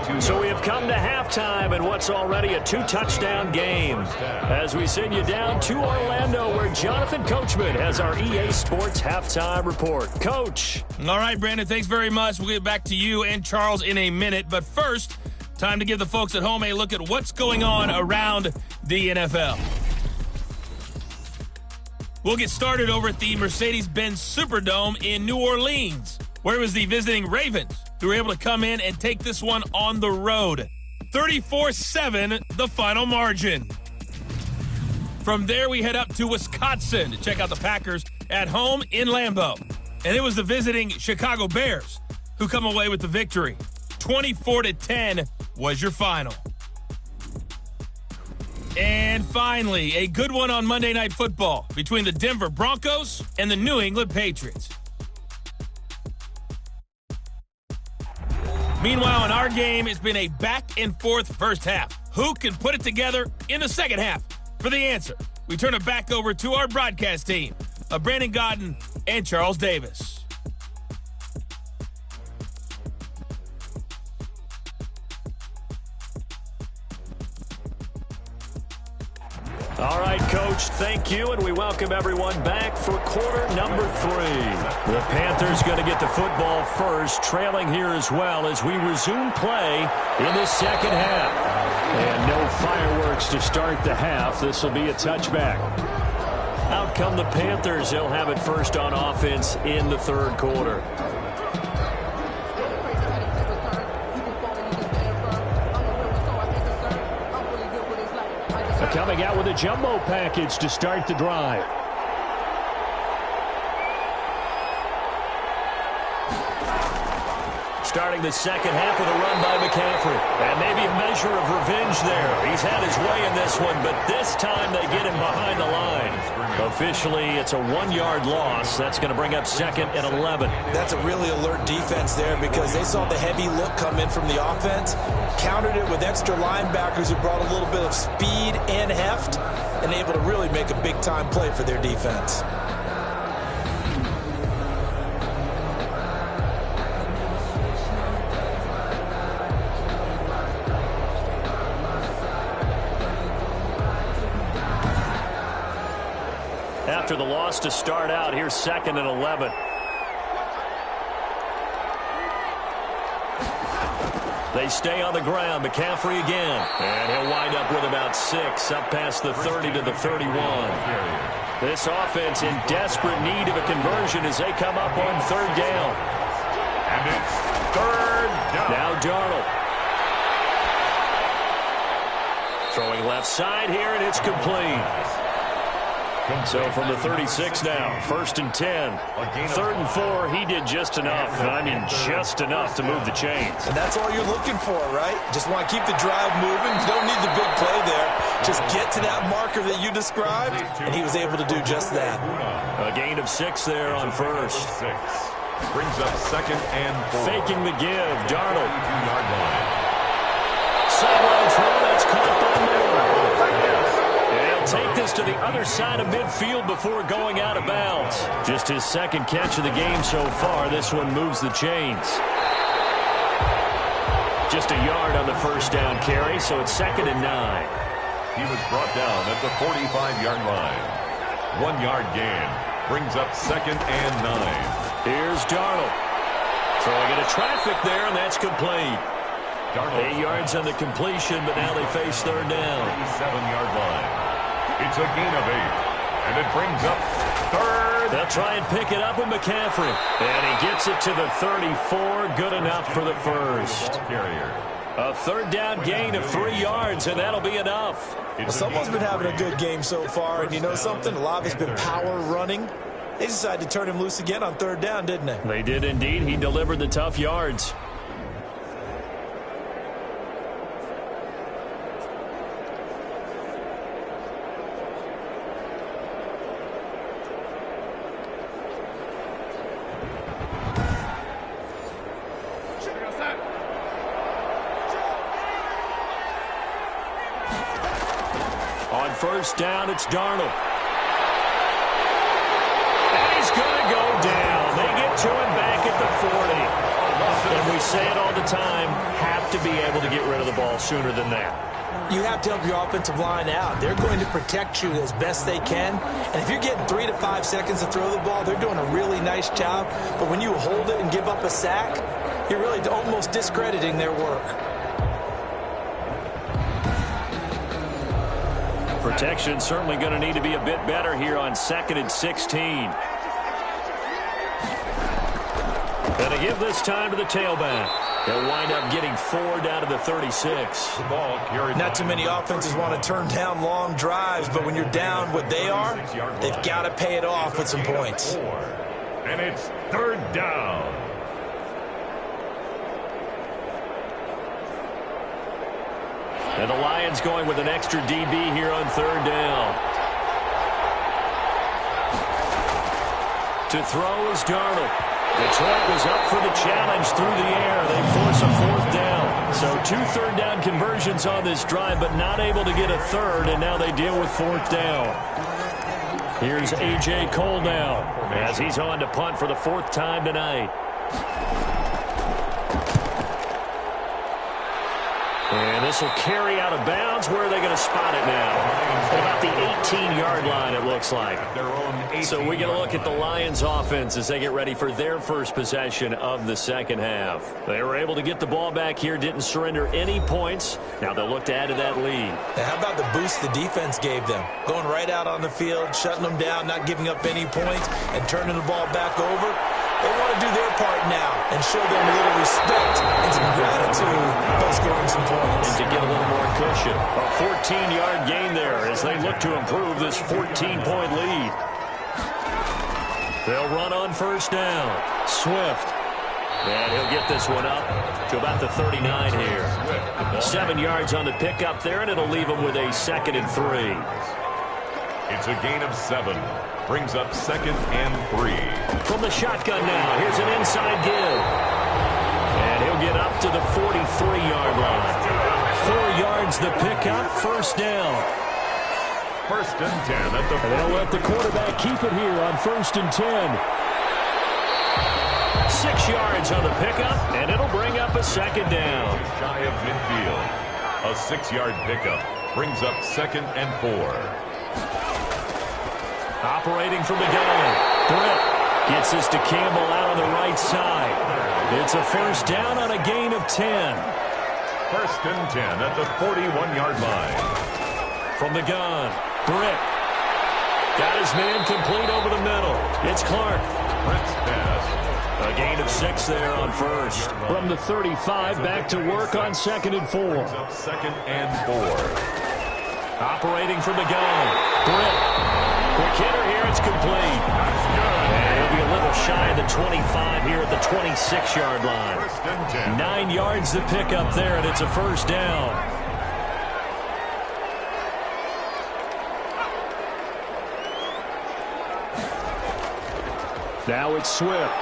42. So we have come to halftime in what's already a 2-touchdown game. As we send you down to Orlando, where Jonathan Coachman has our EA Sports halftime report. Coach. All right, Brandon, thanks very much. We'll get back to you and Charles in a minute. But first, time to give the folks at home a look at what's going on around the NFL. We'll get started over at the Mercedes-Benz Superdome in New Orleans, where it was the visiting Ravens who were able to come in and take this one on the road. 34-7, the final margin. From there, we head up to Wisconsin to check out the Packers at home in Lambeau. And it was the visiting Chicago Bears who come away with the victory. 24-10 was your final. And finally, a good one on Monday Night Football between the Denver Broncos and the New England Patriots. Meanwhile, in our game, it's been a back-and-forth first half. Who can put it together in the second half? For the answer, we turn it back over to our broadcast team of Brandon Godden and Charles Davis. All right, Coach, thank you, and we welcome everyone back for quarter number 3. The Panthers going to get the football first, trailing here as well as we resume play in the second half. And no fireworks to start the half. This will be a touchback. Out come the Panthers. They'll have it first on offense in the third quarter. Coming out with a jumbo package to start the drive. Starting the second half with a run by McCaffrey. And maybe a measure of revenge there. He's had his way in this one, but this time they get him behind the line. Officially, it's a 1-yard loss. That's going to bring up second and 11. That's a really alert defense there because they saw the heavy look come in from the offense, countered it with extra linebackers who brought a little bit of speed and heft, and able to really make a big-time play for their defense. After the loss to start out, here's second and 11. They stay on the ground. McCaffrey again. And he'll wind up with about 6, up past the 30 to the 31. This offense in desperate need of a conversion as they come up on third down. And it's third down. Now Darnold. Throwing left side here, and it's complete. So from the 36 now, first and 10. Third and 4, he did just enough. And I mean just enough to move the chains. And that's all you're looking for, right? Just want to keep the drive moving. You don't need the big play there. Just get to that marker that you described, and he was able to do just that. A gain of 6 there on first. Brings up second and 4. Faking the give, Darnold. 2-yard line. Sideline throw, that's caught by Miller. Take this to the other side of midfield before going out of bounds. Just his second catch of the game so far. This one moves the chains. Just a yard on the first down carry, so it's second and 9. He was brought down at the 45-yard line. 1-yard gain. Brings up second and 9. Here's Darnold. Throwing into traffic there, and that's complete. Darnold 8 yards on the completion, but now they face third down. 7-yard line. It's a gain of 8, and it brings up third. They'll try and pick it up with McCaffrey. And he gets it to the 34. Good enough for the first. A third down gain of 3 yards, and that'll be enough. Well, someone's been having a good game so far, and you know something? A lot of it's been power running. They decided to turn him loose again on third down, didn't they? They did indeed. He delivered the tough yards. first down. It's Darnold. And he's going to go down. They get to him back at the 40. And we say it all the time, have to be able to get rid of the ball sooner than that. You have to help your offensive line out. They're going to protect you as best they can. And if you're getting 3 to 5 seconds to throw the ball, they're doing a really nice job. But when you hold it and give up a sack, you're really almost discrediting their work. Protection certainly going to need to be a bit better here on 2nd and 16. Going to give this time to the tailback. They'll wind up getting 4 down to the 36. The ball carried. Not too many offenses want to turn down long drives, but when you're down what they are, they've got to pay it off with some points. And it's 3rd down. And the Lions going with an extra DB here on 3rd down. To throw is Darnold. Detroit was up for the challenge through the air. They force a 4th down. So 2 third down conversions on this drive, but not able to get a 3rd, and now they deal with 4th down. Here's A.J. Cole now as he's on to punt for the 4th time tonight. And this will carry out of bounds. Where are they going to spot it now? At about the 18-yard line, it looks like. So we get a look at the Lions offense as they get ready for their first possession of the second half. They were able to get the ball back here, didn't surrender any points. Now they'll look to add to that lead. Now, how about the boost the defense gave them? Going right out on the field, shutting them down, not giving up any points, and turning the ball back over. They want to do their part now and show them a little respect and some gratitude by scoring some points. And to get a little more cushion. A 14-yard gain there as they look to improve this 14-point lead. They'll run on 1st down. Swift. And he'll get this one up to about the 39 here. 7 yards on the pickup there, and it'll leave them with a 2nd and 3. It's a gain of 7. Brings up 2nd and 3. From the shotgun now, here's an inside give. And he'll get up to the 43-yard line. 4 yards the pickup, 1st down. 1st and 10 at the. And they'll let the quarterback keep it here on 1st and 10. 6 yards on the pickup, and it'll bring up a 2nd down. Shy of midfield. A 6-yard pickup brings up 2nd and 4. Operating from the gun. Britt gets this to Campbell out on the right side. It's a 1st down on a gain of 10. 1st and 10 at the 41-yard line. From the gun, Britt got his man complete over the middle. It's Clark. Britt's pass. A gain of 6 there on 1st. From the 35, back to work on 2nd and 4. Brings up 2nd and 4. Operating from the gun, Britt. Quick hitter here, it's complete. And he'll be a little shy of the 25 here at the 26-yard line. 9 yards to pick up there, and it's a 1st down. Now it's Swift.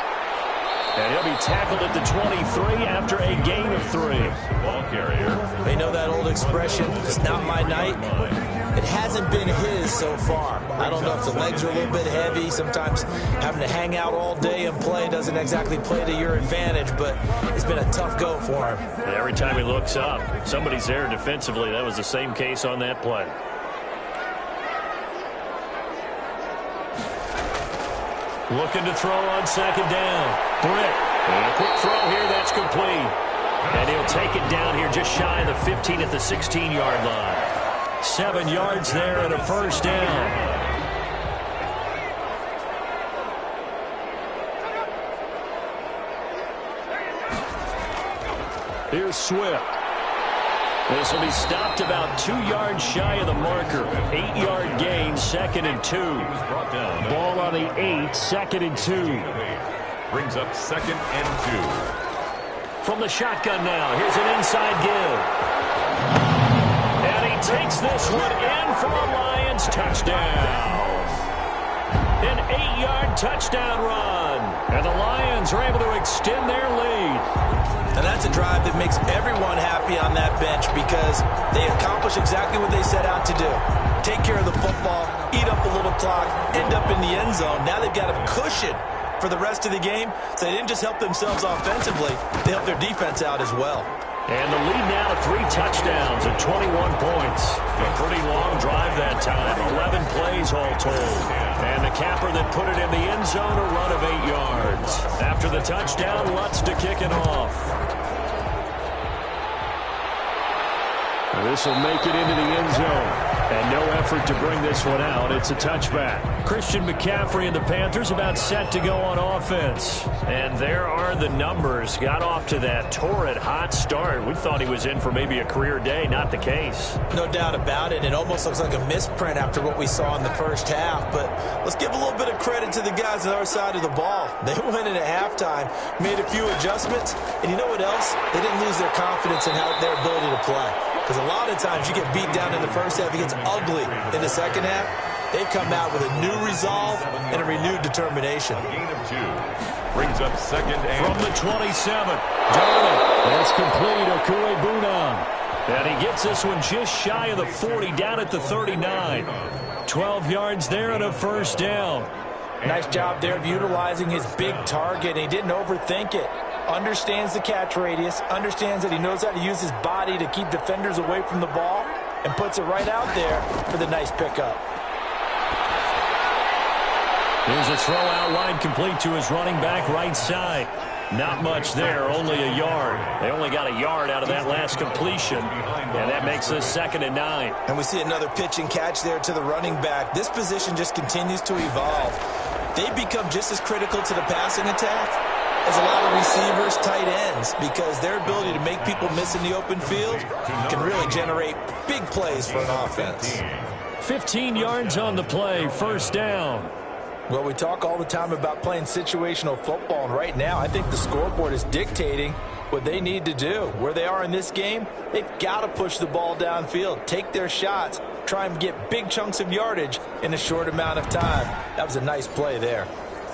And he'll be tackled at the 23 after a gain of 3. Ball carrier. They know that old expression, it's not my night. It hasn't been his so far. I don't know if the legs are a little bit heavy. Sometimes having to hang out all day and play doesn't exactly play to your advantage, but it's been a tough go for him. Every time he looks up, somebody's there defensively. That was the same case on that play. Looking to throw on 2nd down. Britt. And a quick throw here, that's complete. And he'll take it down here just shy of the 15 at the 16-yard line. 7 yards there and a 1st down. Here's Swift. This will be stopped about 2 yards shy of the marker. 8-yard gain, 2nd and 2. Ball on the 8, 2nd and 2. Brings up 2nd and 2. From the shotgun now, here's an inside give. And he takes this one in for a Lions touchdown. An 8-yard touchdown run. And the Lions are able to extend their lead. And that's a drive that makes everyone happy on that bench because they accomplish exactly what they set out to do. Take care of the football, eat up a little clock, end up in the end zone. Now they've got a cushion for the rest of the game, so they didn't just help themselves offensively, they helped their defense out as well. And the lead now to 3 touchdowns at 21 points. A pretty long drive that time, 11 plays all told. And the capper that put it in the end zone, a run of 8 yards. After the touchdown, Lutz to kick it off. This will make it into the end zone. And no effort to bring this one out. It's a touchback. Christian McCaffrey and the Panthers about set to go on offense. And there are the numbers. Got off to that torrid hot start. We thought he was in for maybe a career day. Not the case. No doubt about it. It almost looks like a misprint after what we saw in the first half. But let's give a little bit of credit to the guys on our side of the ball. They went in at halftime, made a few adjustments. And you know what else? They didn't lose their confidence in their ability to play. Because a lot of times you get beat down in the first half, it gets ugly in the second half. They've come out with a new resolve and a renewed determination. Gain of 2. Brings up second and... From the 27, Darnold. That's complete, Okuegbunam. And he gets this one just shy of the 40, down at the 39. 12 yards there and a first down. Nice job there of utilizing his big target. He didn't overthink it. Understands the catch radius, understands that he knows how to use his body to keep defenders away from the ball, and puts it right out there for the nice pickup. Here's a throw out wide, complete to his running back right side. Not much there, only a yard. They only got a yard out of that last completion, and that makes this 2nd and 9. And we see another pitch and catch there to the running back. This position just continues to evolve. They become just as critical to the passing attack as a lot of receivers, tight ends, because their ability to make people miss in the open field can really generate big plays for an offense. 15 yards on the play, first down. Well, we talk all the time about playing situational football, and right now I think the scoreboard is dictating what they need to do. Where they are in this game, they've got to push the ball downfield, take their shots, try and get big chunks of yardage in a short amount of time. That was a nice play there.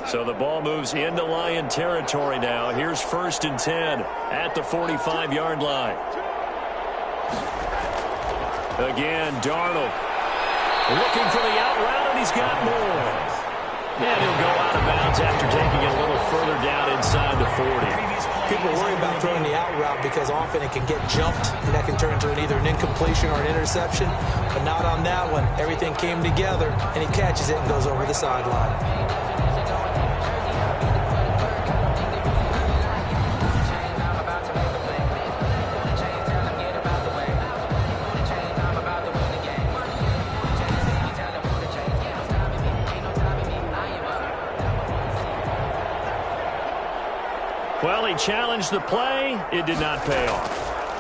So the ball moves into Lion territory now. Here's 1st and 10 at the 45-yard line. Again, Darnold looking for the out route, and he's got more. And he'll go out of bounds after taking it a little further down inside the 40. People worry about throwing the out route because often it can get jumped, and that can turn into either an incompletion or an interception. But not on that one. Everything came together, and he catches it and goes over the sideline. Well, he challenged the play. It did not pay off.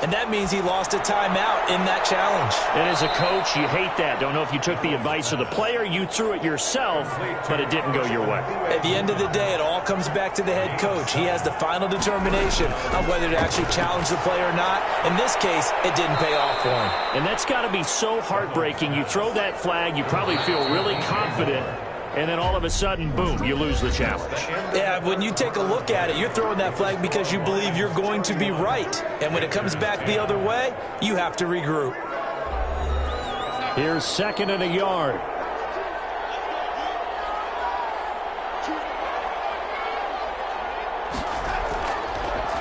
And that means he lost a timeout in that challenge. And as a coach, you hate that. Don't know if you took the advice of the player, you threw it yourself, but it didn't go your way. At the end of the day, it all comes back to the head coach. He has the final determination on whether to actually challenge the play or not. In this case, it didn't pay off for him. And that's got to be so heartbreaking. You throw that flag, you probably feel really confident, and then all of a sudden, boom, you lose the challenge. Yeah, when you take a look at it, you're throwing that flag because you believe you're going to be right. And when it comes back the other way, you have to regroup. Here's 2nd and a yard.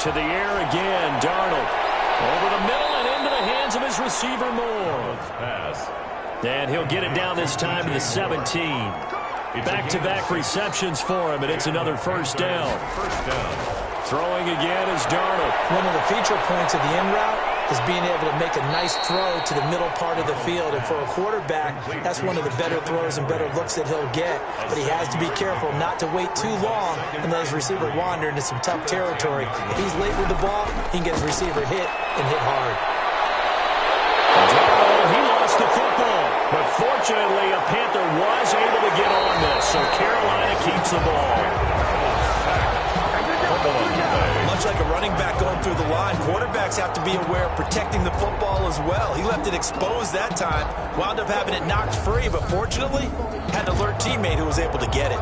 To the air again, Darnold. Over the middle and into the hands of his receiver, Moore. Pass. And he'll get it down this time to the 17. Back-to-back receptions for him, and it's another first down. Throwing again is Darnold. One of the feature points of the in route is being able to make a nice throw to the middle part of the field. And for a quarterback, that's one of the better throws and better looks that he'll get. But he has to be careful not to wait too long and let his receiver wander into some tough territory. If he's late with the ball, he can get his receiver hit and hit hard. Darnold, he lost the football. But fortunately, a Panther was able to get on this, so Carolina keeps the ball. Much like a running back going through the line, quarterbacks have to be aware of protecting the football as well. He left it exposed that time, wound up having it knocked free, but fortunately, had an alert teammate who was able to get it.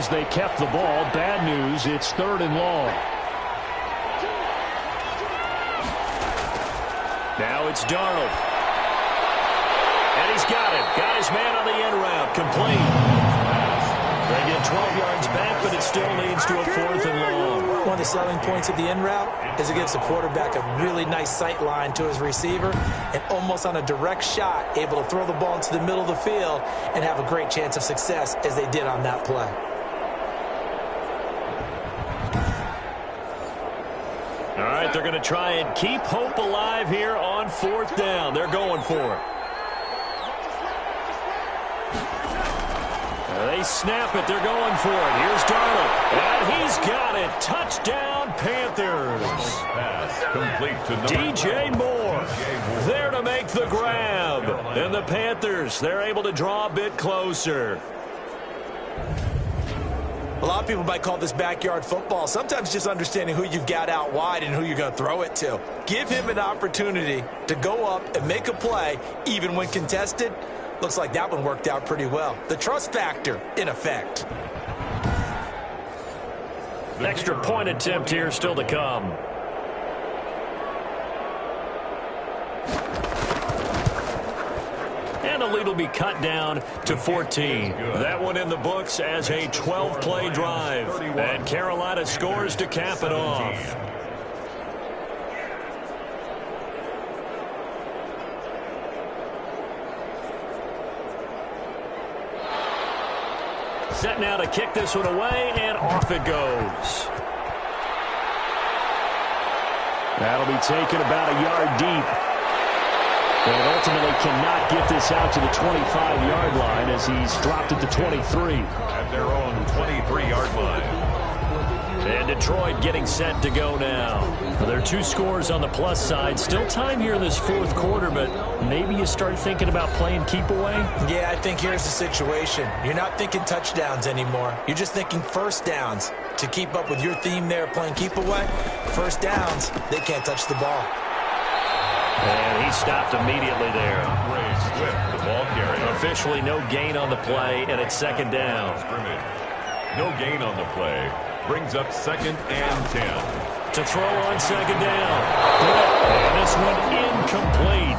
news, they kept the ball. Bad news, it's 3rd and long. Now it's Darnold. And he's got it. Got his man on the end route. Complete. They get 12 yards back, but it still leads to a 4th and long. One of the selling points of the end route is it gives the quarterback a really nice sight line to his receiver and almost on a direct shot able to throw the ball into the middle of the field and have a great chance of success as they did on that play. All right, they're going to try and keep hope alive here on 4th down. They're going for it. They snap it. They're going for it. Here's Darnold. And he's got it. Touchdown, Panthers. Pass complete to DJ Moore there to make the grab. And the Panthers, they're able to draw a bit closer. A lot of people might call this backyard football. Sometimes just understanding who you've got out wide and who you're going to throw it to. Give him an opportunity to go up and make a play, even when contested. Looks like that one worked out pretty well. The trust factor, in effect. Extra point attempt here still to come. And the lead will be cut down to 14. That one in the books as a 12-play drive. And Carolina scores to cap it off. Set now to kick this one away, and off it goes. That'll be taken about a yard deep. And ultimately cannot get this out to the 25-yard line as he's dropped it to 23. At their own 23-yard line. And Detroit getting set to go now. Well, there are 2 scores on the plus side. Still time here in this 4th quarter, but maybe you start thinking about playing keep away? Yeah, I think here's the situation. You're not thinking touchdowns anymore. You're just thinking first downs. To keep up with your theme there, playing keep away, first downs, they can't touch the ball. And he stopped immediately there. Ray Swift, the ball carrier. Officially no gain on the play, and it's 2nd down. No gain on the play. Brings up 2nd and 10. To throw on 2nd down. And this one incomplete.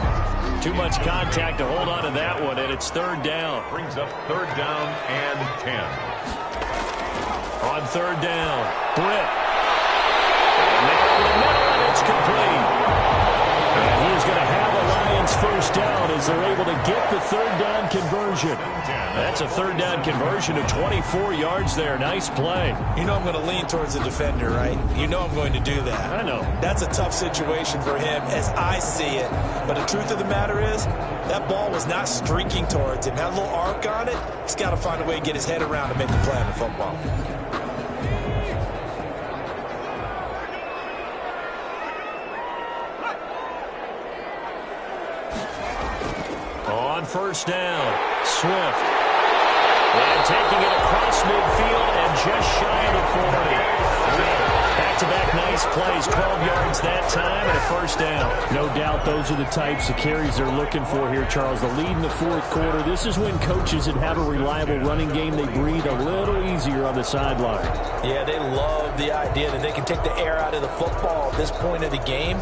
Too much contact to hold on to that one, and it's 3rd down. Brings up 3rd down and 10. On 3rd down, Britt. And there in the middle, and it's complete. And he is going to have a Lions first down as they're able to get the 3rd down conversion. That's a 3rd down conversion of 24 yards there. Nice play. You know I'm going to lean towards the defender, right? You know I'm going to do that. I know. That's a tough situation for him as I see it. But the truth of the matter is, that ball was not streaking towards him. That little arc on it, he's got to find a way to get his head around to make the play on the football. On 1st down, Swift. And taking it across midfield and just shy of the 40. Back-to-back nice plays, 12 yards that time and a 1st down. No doubt those are the types of carries they're looking for here, Charles. The lead in the 4th quarter. This is when coaches that have a reliable running game, they breathe a little easier on the sideline. Yeah, they love the idea that they can take the air out of the football at this point of the game.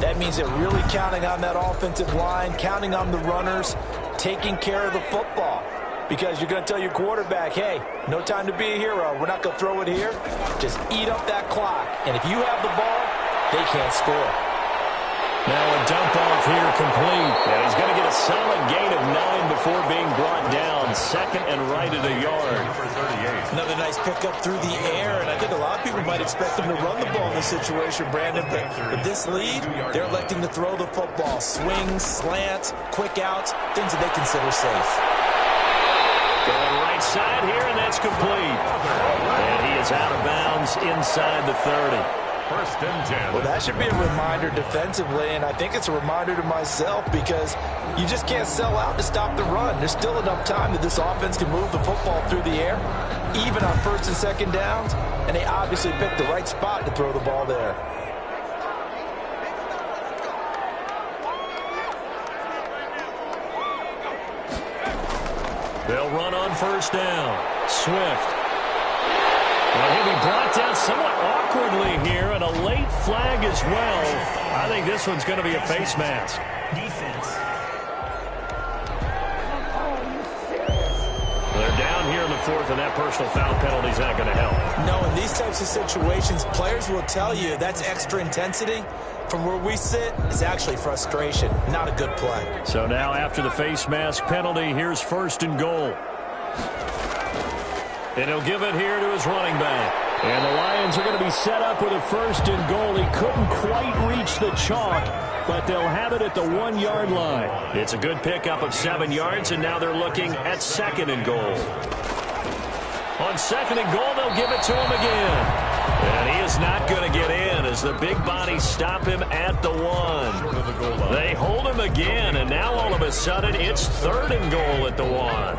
That means they're really counting on that offensive line, counting on the runners, taking care of the football. Because you're going to tell your quarterback, hey, no time to be a hero. We're not going to throw it here. Just eat up that clock. And if you have the ball, they can't score. Now a dump off here complete. And he's going to get a solid gain of 9 before being brought down. 2nd and right at a yard. Another nice pickup through the air. And I think a lot of people might expect them to run the ball in this situation, Brandon. But with this lead, they're electing to throw the football. Swings, slants, quick outs, things that they consider safe. Going right side here, and that's complete. And he is out of bounds inside the 30. 1st and 10. Well, that should be a reminder defensively, and I think it's a reminder to myself because you just can't sell out to stop the run. There's still enough time that this offense can move the football through the air, even on 1st and 2nd downs, and they obviously picked the right spot to throw the ball there. They'll run on 1st down. Swift. And he'll be brought down somewhat awkwardly here, and a late flag as well. I think this one's going to be a face mask. Defense. They're down here in the fourth, and that personal foul penalty is not going to help. No, in these types of situations, players will tell you that's extra intensity. From where we sit, it's actually frustration, not a good play. So now after the face mask penalty, here's first and goal. And he'll give it here to his running back. And the Lions are going to be set up with a first and goal. He couldn't quite reach the chalk, but they'll have it at the 1-yard line. It's a good pickup of 7 yards, and now they're looking at second and goal. On second and goal, they'll give it to him again. And he is not going to get in as the big bodies stop him at the 1. They hold him again, and now all of a sudden it's third and goal at the 1.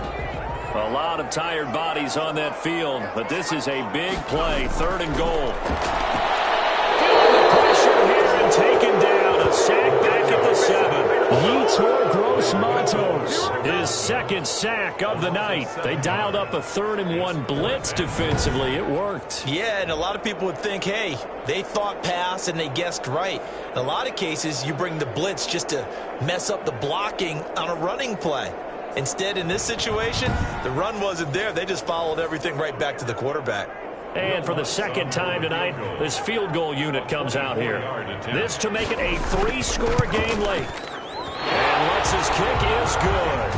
A lot of tired bodies on that field, but this is a big play, third and goal. Feeling the pressure here and taken down. A sack back at the 7. Yetur Gross-Matos, his second sack of the night. They dialed up a 3rd and 1 blitz defensively. It worked. Yeah, and a lot of people would think, hey, they thought pass and they guessed right. In a lot of cases, you bring the blitz just to mess up the blocking on a running play. Instead, in this situation, the run wasn't there. They just followed everything right back to the quarterback. And for the second time tonight, this field goal unit comes out here. This to make it a 3-score game late. And Lutz's kick is good.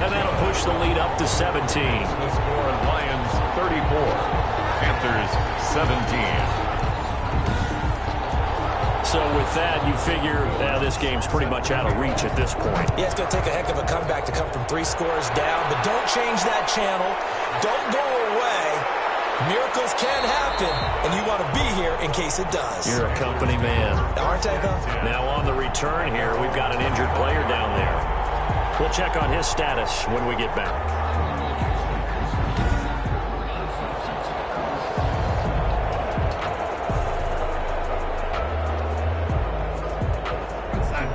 And that'll push the lead up to 17. The score, Lions 34, Panthers 17. So with that, you figure this game's pretty much out of reach at this point. Yeah, it's going to take a heck of a comeback to come from 3 scores down, but don't change that channel. Don't go away. Miracles can happen, and you want to be here in case it does. You're a company man. Aren't I, though? Now on the return here, we've got an injured player down there. We'll check on his status when we get back.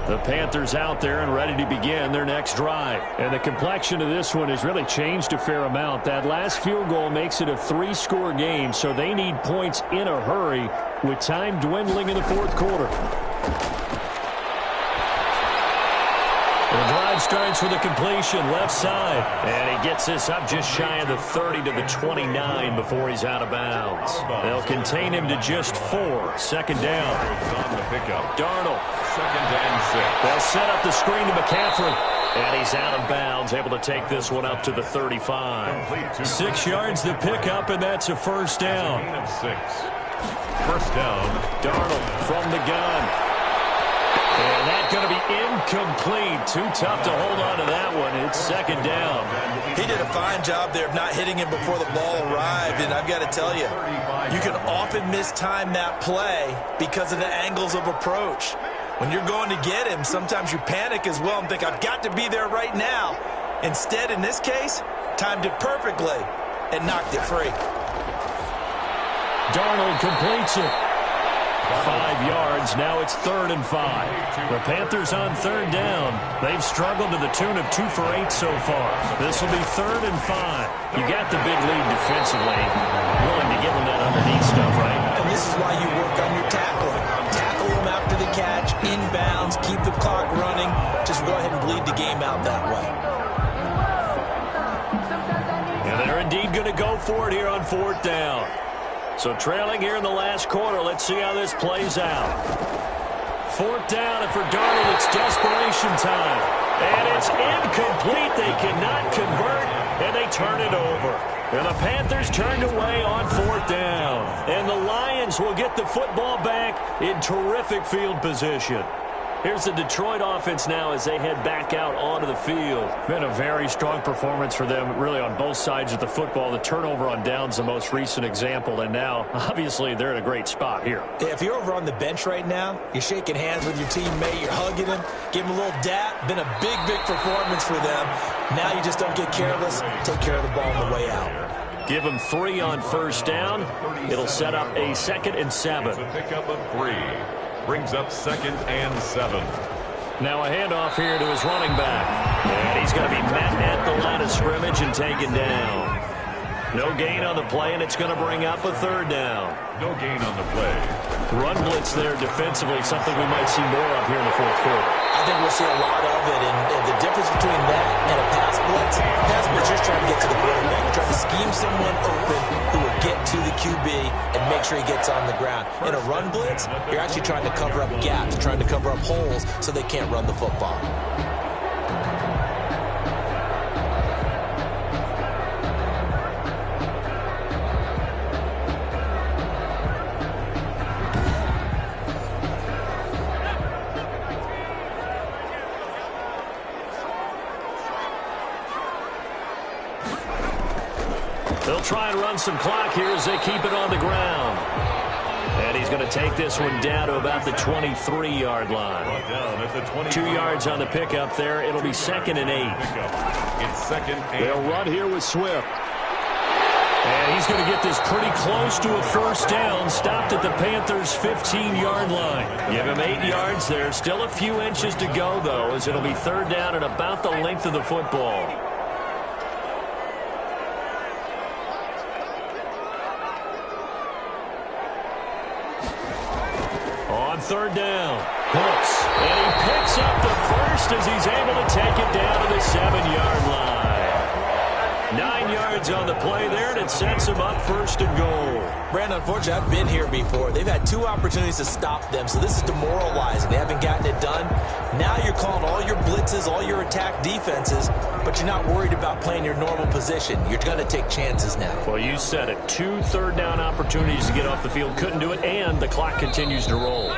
The Panthers out there and ready to begin their next drive. And the complexion of this one has really changed a fair amount. That last field goal makes it a 3-score game, so they need points in a hurry with time dwindling in the fourth quarter. The drive starts with a completion left side. And he gets this up just shy of the 30 to the 29 before he's out of bounds. They'll contain him to just 4. Second down. On the pickup. Darnold. Second and 6. They'll set up the screen to McCaffrey. And he's out of bounds, able to take this one up to the 35. 6 yards the pickup, and that's a first down. Gain of 6. First down. Darnold from the gun. And that's going to be incomplete. Too tough to hold on to that one. It's second down. He did a fine job there of not hitting him before the ball arrived, and I've got to tell you, you can often mistime that play because of the angles of approach. When you're going to get him, sometimes you panic as well and think, I've got to be there right now. Instead, in this case, timed it perfectly and knocked it free. Darnold completes it. 5 yards. Now it's 3rd and 5. The Panthers on third down. They've struggled to the tune of 2 for 8 so far. This will be 3rd and 5. You got the big lead defensively. Willing to give them that underneath stuff, right? And this is why you work on your tackling. Tackle them after the catch, inbounds, keep the clock running. Just go ahead and bleed the game out that way. And they're indeed going to go for it here on 4th down. So trailing here in the last quarter. Let's see how this plays out. 4th down, and for Darnold, it's desperation time. And it's incomplete. They cannot convert, and they turn it over. And the Panthers turned away on 4th down. And the Lions will get the football back in terrific field position. Here's the Detroit offense now as they head back out onto the field. Been a very strong performance for them, really, on both sides of the football. The turnover on downs, the most recent example, and now, obviously, they're in a great spot here. Yeah, if you're over on the bench right now, you're shaking hands with your teammate, you're hugging him, give him a little dap. Been a big, big performance for them. Now you just don't get careless. Take care of the ball on the way out. Give them 3 on first down. It'll set up a 2nd and 7. It's a pickup of 3. Brings up 2nd and 7. Now a handoff here to his running back. And he's going to be met at the line of scrimmage and taken down. No gain on the play, and it's going to bring up a third down. No gain on the play. Run blitz there defensively, something we might see more of here in the fourth quarter. I think we'll see a lot of it, and the difference between that and a pass blitz just trying to get to the quarterback. You're trying to scheme someone open who will get to the QB and make sure he gets on the ground. In a run blitz, you're actually trying to cover up gaps, trying to cover up holes so they can't run the football. They'll try and run some clock here as they keep it on the ground. And he's going to take this one down to about the 23-yard line. 2 yards on the pickup there. It'll be 2nd and 8. It's 2nd and They'll run here with Swift. And he's going to get this pretty close to a first down. Stopped at the Panthers' 15-yard line. Give him 8 yards there. Still a few inches to go, though, as it'll be 3rd down and about the length of the football. On 3rd down, Hooks, and he picks up the first as he's able to take it down to the 7-yard line. 9 yards on the play there, and it sets him up 1st and goal. Brandon, unfortunately, I've been here before. They've had 2 opportunities to stop them, so this is demoralizing. They haven't gotten it done. Now you're calling all your blitzes, all your attack defenses, but you're not worried about playing your normal position. You're going to take chances now. Well, you said it. 2 3rd down opportunities to get off the field. Couldn't do it, and the clock continues to roll.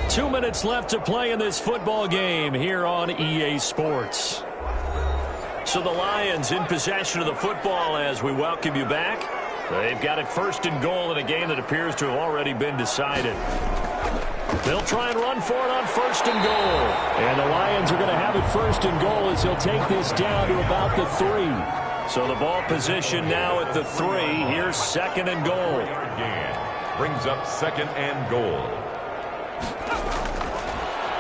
2 minutes left to play in this football game here on EA Sports. So the Lions in possession of the football as we welcome you back. They've got it 1st and goal in a game that appears to have already been decided. They'll try and run for it on 1st and goal. And the Lions are going to have it 1st and goal as he'll take this down to about the 3. So the ball position now at the 3. Here's 2nd and goal. Brings up 2nd and goal.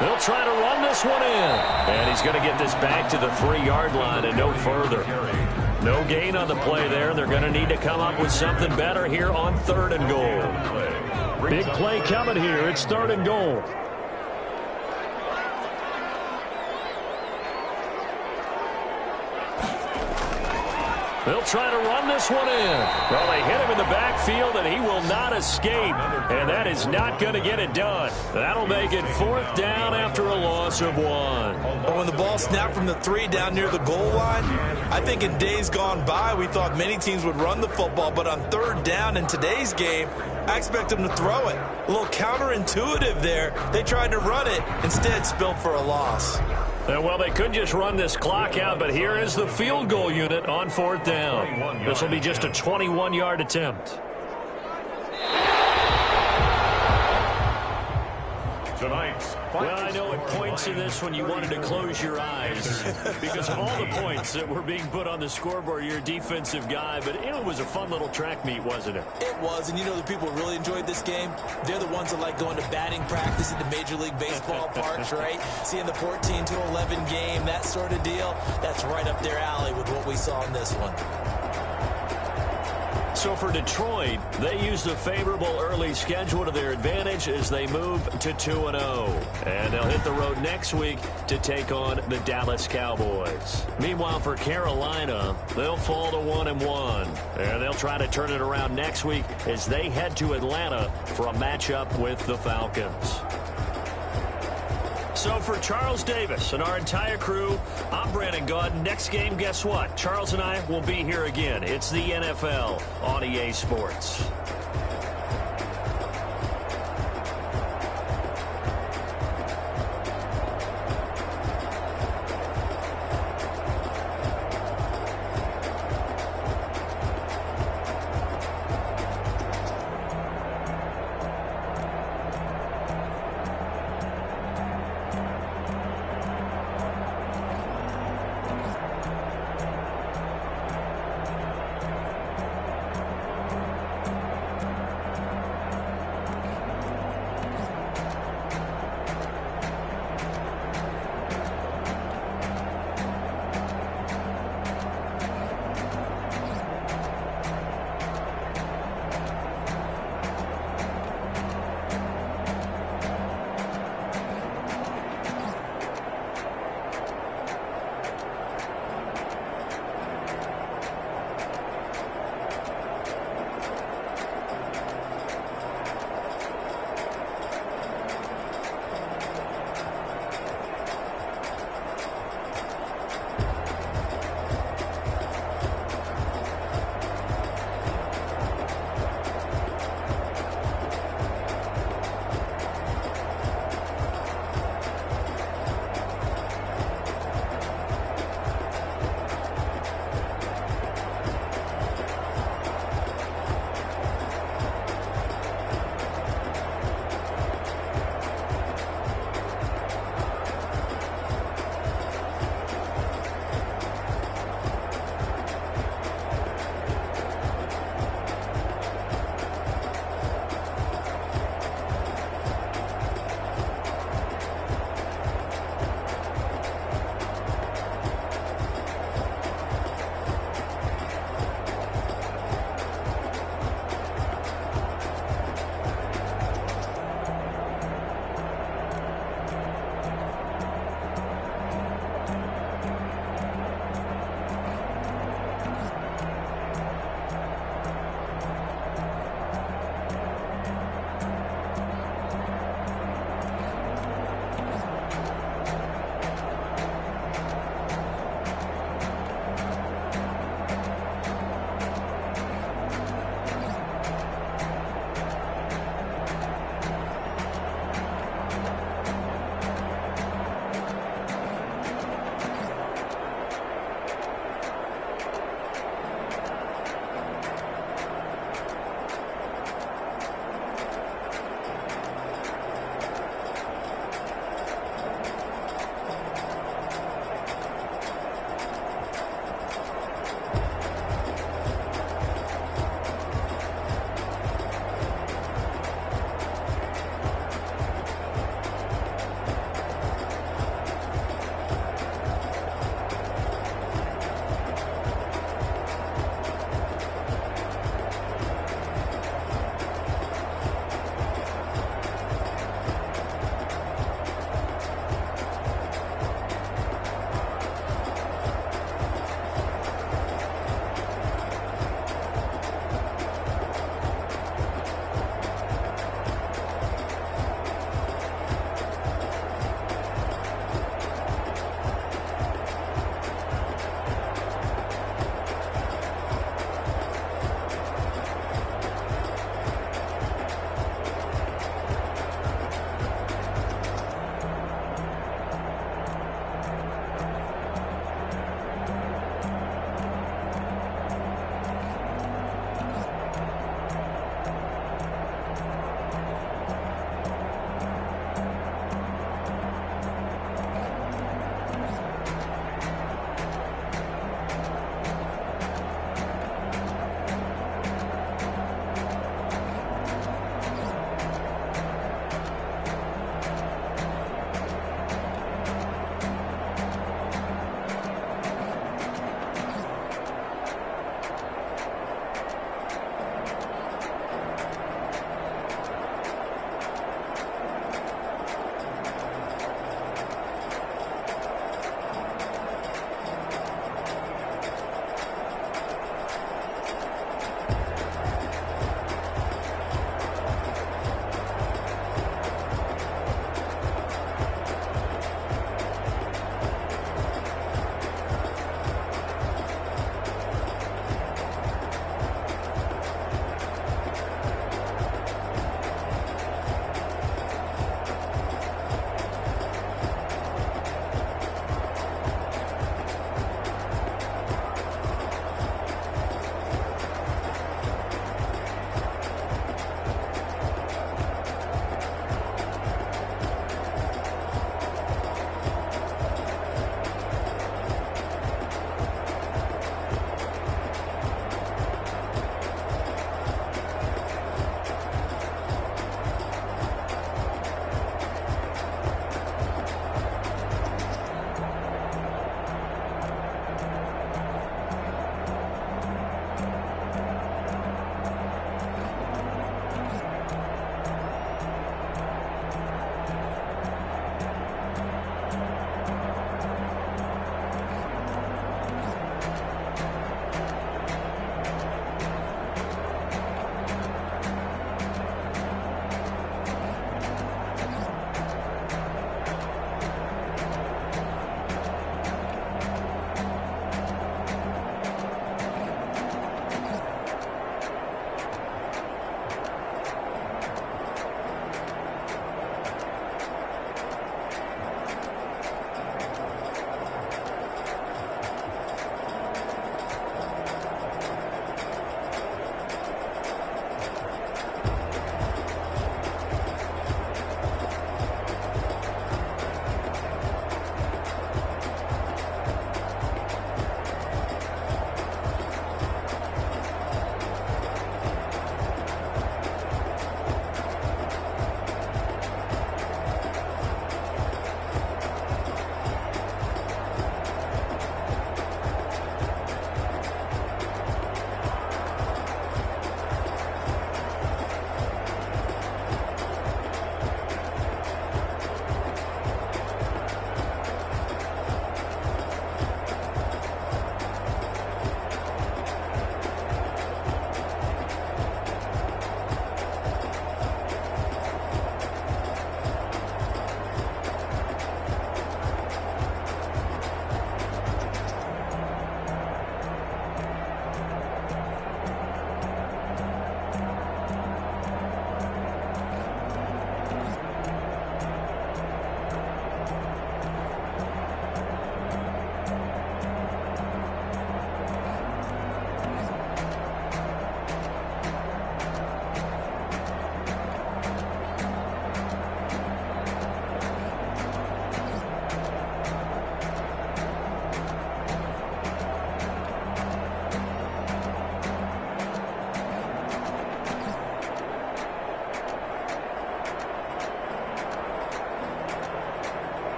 They'll try to run this one in. And he's going to get this back to the 3-yard line and no further. No gain on the play there. They're going to need to come up with something better here on 3rd and goal. Big play coming here. It's 3rd and goal. They'll try to run this one in. Well, they hit him in the backfield, and he will not escape. And that is not going to get it done. That'll make it 4th down after a loss of 1. But when the ball snapped from the 3 down near the goal line, I think in days gone by, we thought many teams would run the football. But on 3rd down in today's game, I expect them to throw it. A little counterintuitive there. They tried to run it, instead spilled for a loss. Well, they could just run this clock out, but here is the field goal unit on 4th down. This will be just a 21-yard attempt. Tonight's Well, I know it points to this when you wanted to close your eyes because of all the points that were being put on the scoreboard. You're a defensive guy, but it was a fun little track meet, wasn't it? It was, and you know the people who really enjoyed this game? They're the ones that like going to batting practice at the Major League Baseball parks, right? Seeing the 14-11 game, that sort of deal, that's right up their alley with what we saw in this one. So for Detroit, they use the favorable early schedule to their advantage as they move to 2-0. And they'll hit the road next week to take on the Dallas Cowboys. Meanwhile, for Carolina, they'll fall to 1-1. And they'll try to turn it around next week as they head to Atlanta for a matchup with the Falcons. So for Charles Davis and our entire crew, I'm Brandon Gaudin. Next game, guess what? Charles and I will be here again. It's the NFL on EA Sports.